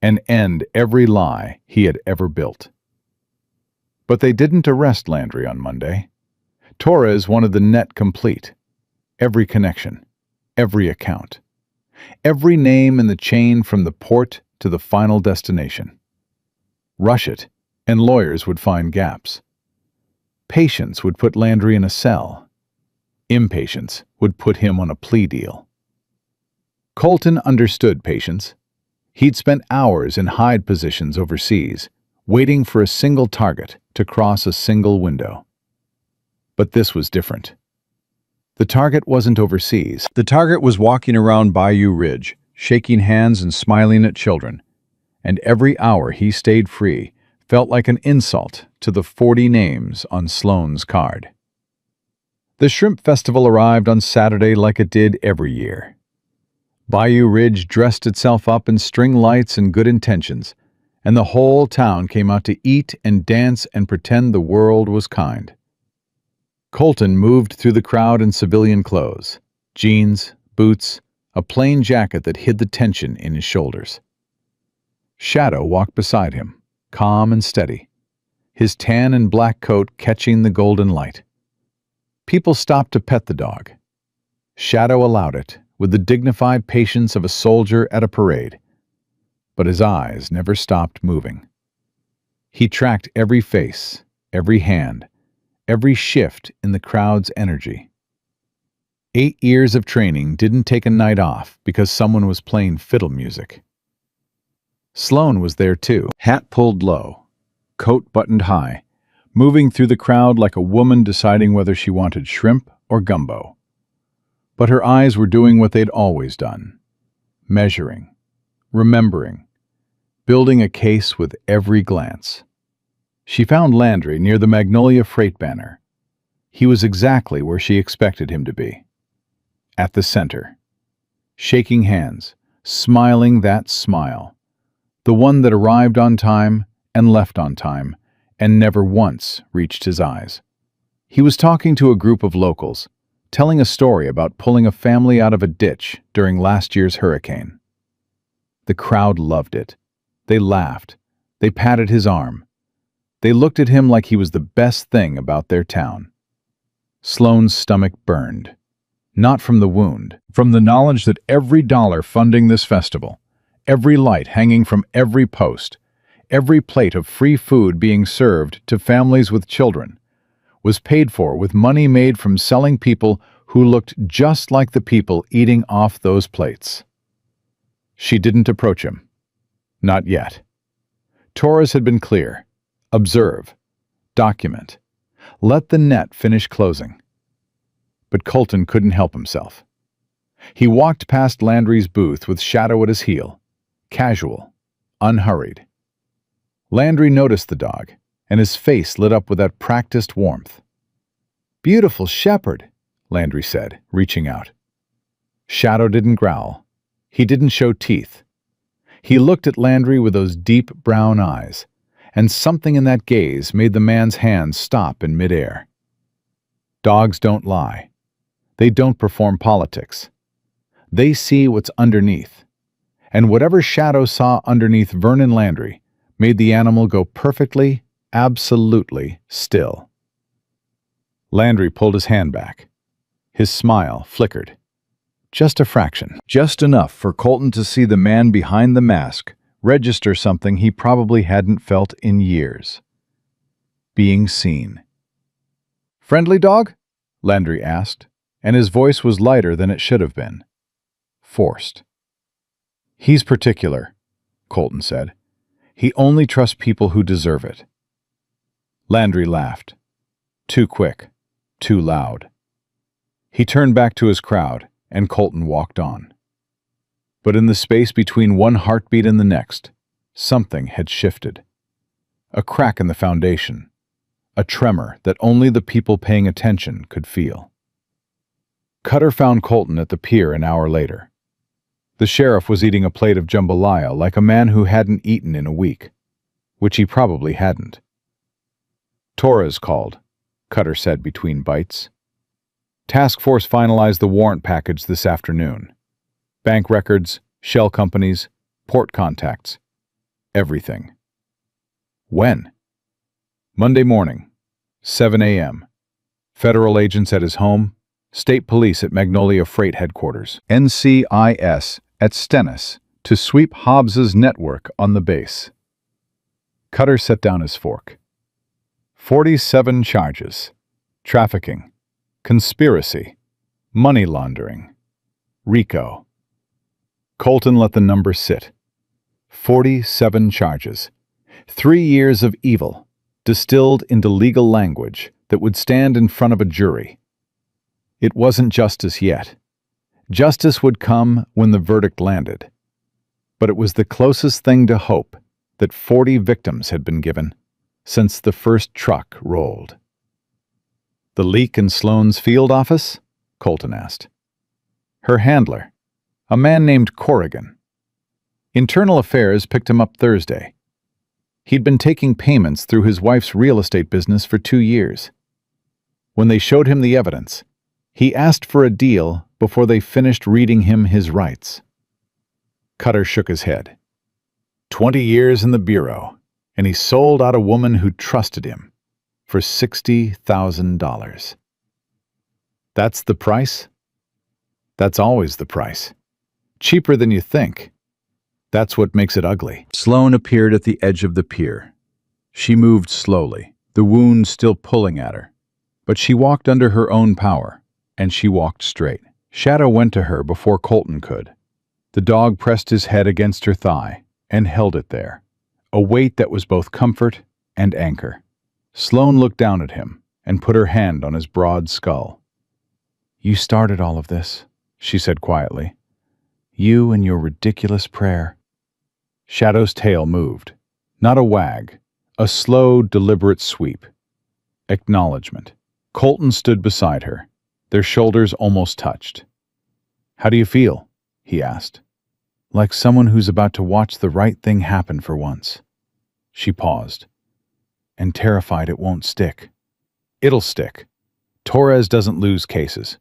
and end every lie he had ever built. But they didn't arrest Landry on Monday. Torres wanted the net complete. Every connection, every account, every name in the chain from the port to the final destination. Rush it, and lawyers would find gaps. Patience would put Landry in a cell. Impatience would put him on a plea deal. Colton understood patience. He'd spent hours in hide positions overseas, waiting for a single target to cross a single window. But this was different. The target wasn't overseas. The target was walking around Bayou Ridge, shaking hands and smiling at children. And every hour he stayed free felt like an insult to the 40 names on Sloan's card. The Shrimp Festival arrived on Saturday like it did every year. Bayou Ridge dressed itself up in string lights and good intentions, and the whole town came out to eat and dance and pretend the world was kind. Colton moved through the crowd in civilian clothes, jeans, boots, a plain jacket that hid the tension in his shoulders. Shadow walked beside him, calm and steady, his tan and black coat catching the golden light. People stopped to pet the dog. Shadow allowed it, with the dignified patience of a soldier at a parade. But his eyes never stopped moving. He tracked every face, every hand, every shift in the crowd's energy. 8 years of training didn't take a night off because someone was playing fiddle music. Sloan was there too, hat pulled low, coat buttoned high, moving through the crowd like a woman deciding whether she wanted shrimp or gumbo. But her eyes were doing what they'd always done, measuring, remembering, building a case with every glance. She found Landry near the Magnolia freight banner. He was exactly where she expected him to be. At the center. Shaking hands, smiling that smile. The one that arrived on time and left on time and never once reached his eyes. He was talking to a group of locals, telling a story about pulling a family out of a ditch during last year's hurricane. The crowd loved it. They laughed. They patted his arm. They looked at him like he was the best thing about their town. Sloan's stomach burned. Not from the wound, from the knowledge that every dollar funding this festival, every light hanging from every post, every plate of free food being served to families with children, was paid for with money made from selling people who looked just like the people eating off those plates. She didn't approach him. Not yet. Torres had been clear. Observe. Document. Let the net finish closing. But Colton couldn't help himself. He walked past Landry's booth with Shadow at his heel, casual, unhurried. Landry noticed the dog, and his face lit up with that practiced warmth. "Beautiful shepherd," Landry said, reaching out. Shadow didn't growl. He didn't show teeth. He looked at Landry with those deep brown eyes, and something in that gaze made the man's hands stop in midair. Dogs don't lie. They don't perform politics. They see what's underneath. And whatever Shadow saw underneath Vernon Landry made the animal go perfectly, absolutely still. Landry pulled his hand back. His smile flickered. Just a fraction. Just enough for Colton to see the man behind the mask register something he probably hadn't felt in years. Being seen. "Friendly dog?" Landry asked, and his voice was lighter than it should have been. Forced. "He's particular," Colton said. "He only trusts people who deserve it." Landry laughed. Too quick. too loud. He turned back to his crowd, and Colton walked on. But in the space between one heartbeat and the next, something had shifted. A crack in the foundation, a tremor that only the people paying attention could feel. Cutter found Colton at the pier an hour later. The sheriff was eating a plate of jambalaya like a man who hadn't eaten in a week, which he probably hadn't. "Torres called," Cutter said between bites. "Task Force finalized the warrant package this afternoon. Bank records, shell companies, port contacts. Everything." "When?" "Monday morning, 7 a.m. Federal agents at his home, State Police at Magnolia Freight Headquarters, NCIS at Stennis to sweep Hobbs's network on the base." Cutter set down his fork. 47 charges: trafficking, conspiracy, money laundering, RICO. Colton let the number sit. 47 charges. 3 years of evil, distilled into legal language that would stand in front of a jury. It wasn't justice yet. Justice would come when the verdict landed. But it was the closest thing to hope that 40 victims had been given since the first truck rolled. "The leak in Sloane's field office?" Colton asked. "Her handler, a man named Corrigan. Internal Affairs picked him up Thursday. He'd been taking payments through his wife's real estate business for 2 years. When they showed him the evidence, he asked for a deal before they finished reading him his rights." Cutter shook his head. 20 years in the Bureau, and he sold out a woman who trusted him for $60,000. "That's the price?" "That's always the price. Cheaper than you think. That's what makes it ugly." Sloane appeared at the edge of the pier. She moved slowly, the wound still pulling at her. But she walked under her own power, and she walked straight. Shadow went to her before Colton could. The dog pressed his head against her thigh and held it there, a weight that was both comfort and anchor. Sloane looked down at him and put her hand on his broad skull. "You started all of this," she said quietly. "You and your ridiculous prayer." Shadow's tail moved. Not a wag, a slow, deliberate sweep. Acknowledgement. Colton stood beside her. Their shoulders almost touched. "How do you feel?" he asked. "Like someone who's about to watch the right thing happen for once." She paused. "And terrified it won't stick." "It'll stick. Torres doesn't lose cases.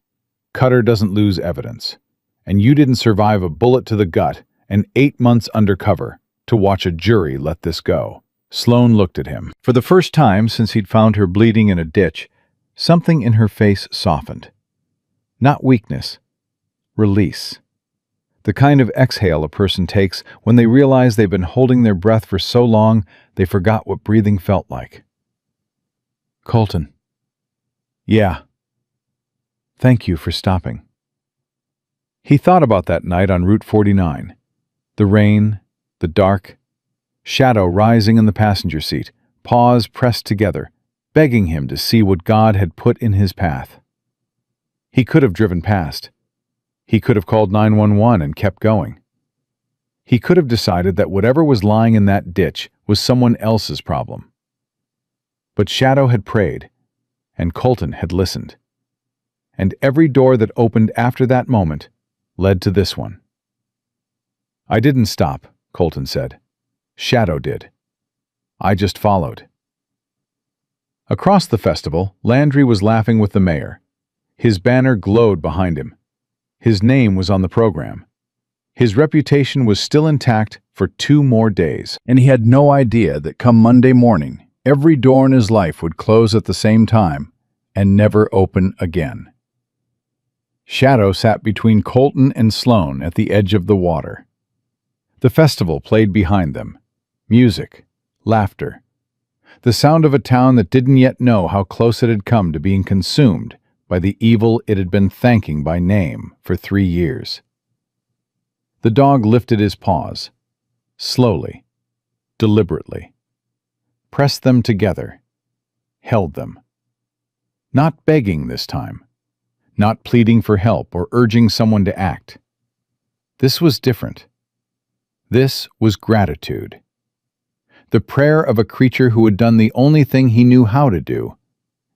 Cutter doesn't lose evidence. And you didn't survive a bullet to the gut and 8 months undercover to watch a jury let this go." Sloane looked at him. For the first time since he'd found her bleeding in a ditch, something in her face softened. Not weakness. Release. The kind of exhale a person takes when they realize they've been holding their breath for so long they forgot what breathing felt like. "Colton." "Yeah. Thank you for stopping." He thought about that night on Route 49. The rain, the dark, Shadow rising in the passenger seat, paws pressed together, begging him to see what God had put in his path. He could have driven past. He could have called 911 and kept going. He could have decided that whatever was lying in that ditch was someone else's problem. But Shadow had prayed, and Colton had listened. And every door that opened after that moment led to this one. "I didn't stop," Colton said. "Shadow did. I just followed." Across the festival, Landry was laughing with the mayor. His banner glowed behind him. His name was on the program. His reputation was still intact for 2 more days, and he had no idea that come Monday morning, every door in his life would close at the same time and never open again. Shadow sat between Colton and Sloane at the edge of the water. The festival played behind them. Music, laughter, the sound of a town that didn't yet know how close it had come to being consumed by the evil it had been thanking by name for 3 years. The dog lifted his paws, slowly, deliberately, pressed them together, held them. Not begging this time, not pleading for help or urging someone to act. This was different. This was gratitude. The prayer of a creature who had done the only thing he knew how to do,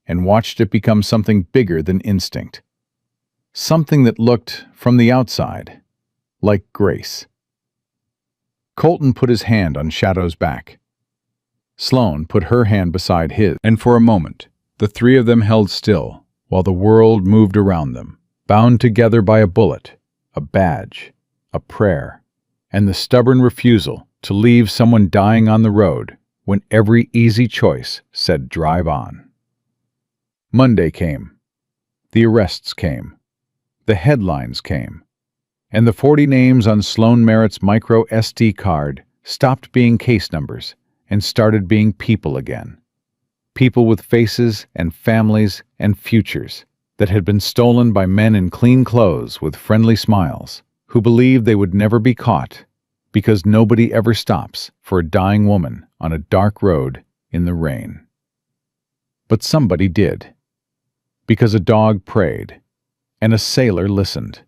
and watched it become something bigger than instinct. Something that looked, from the outside, like grace. Colton put his hand on Shadow's back. Sloane put her hand beside his, and for a moment, the three of them held still, while the world moved around them, bound together by a bullet, a badge, a prayer, and the stubborn refusal to leave someone dying on the road when every easy choice said drive on. Monday came. The arrests came. The headlines came. And the 40 names on Sloane Merritt's micro SD card stopped being case numbers and started being people again. People with faces and families and futures that had been stolen by men in clean clothes with friendly smiles, who believed they would never be caught because nobody ever stops for a dying woman on a dark road in the rain. But somebody did, because a dog prayed and a sailor listened,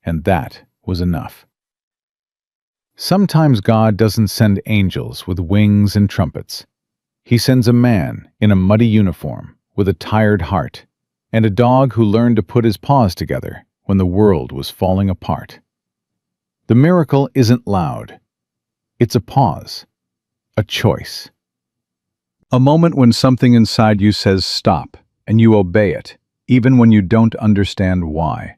and that was enough. Sometimes God doesn't send angels with wings and trumpets. He sends a man in a muddy uniform with a tired heart and a dog who learned to put his paws together when the world was falling apart. The miracle isn't loud. It's a pause, a choice. A moment when something inside you says stop and you obey it, even when you don't understand why.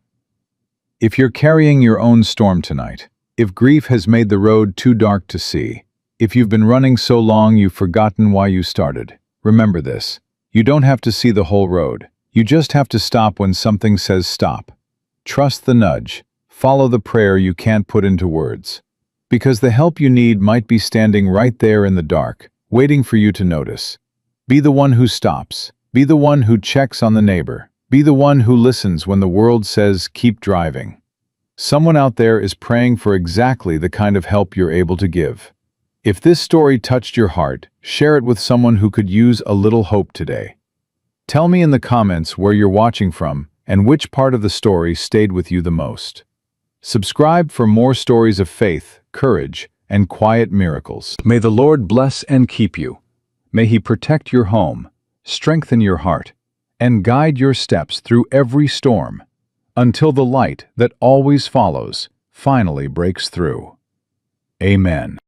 If you're carrying your own storm tonight, if grief has made the road too dark to see, if you've been running so long you've forgotten why you started, remember this. You don't have to see the whole road. You just have to stop when something says stop. Trust the nudge. Follow the prayer you can't put into words. Because the help you need might be standing right there in the dark, waiting for you to notice. Be the one who stops. Be the one who checks on the neighbor. Be the one who listens when the world says keep driving. Someone out there is praying for exactly the kind of help you're able to give. If this story touched your heart, share it with someone who could use a little hope today. Tell me in the comments where you're watching from and which part of the story stayed with you the most. Subscribe for more stories of faith, courage, and quiet miracles. May the Lord bless and keep you. May He protect your home, strengthen your heart, and guide your steps through every storm, until the light that always follows finally breaks through. Amen.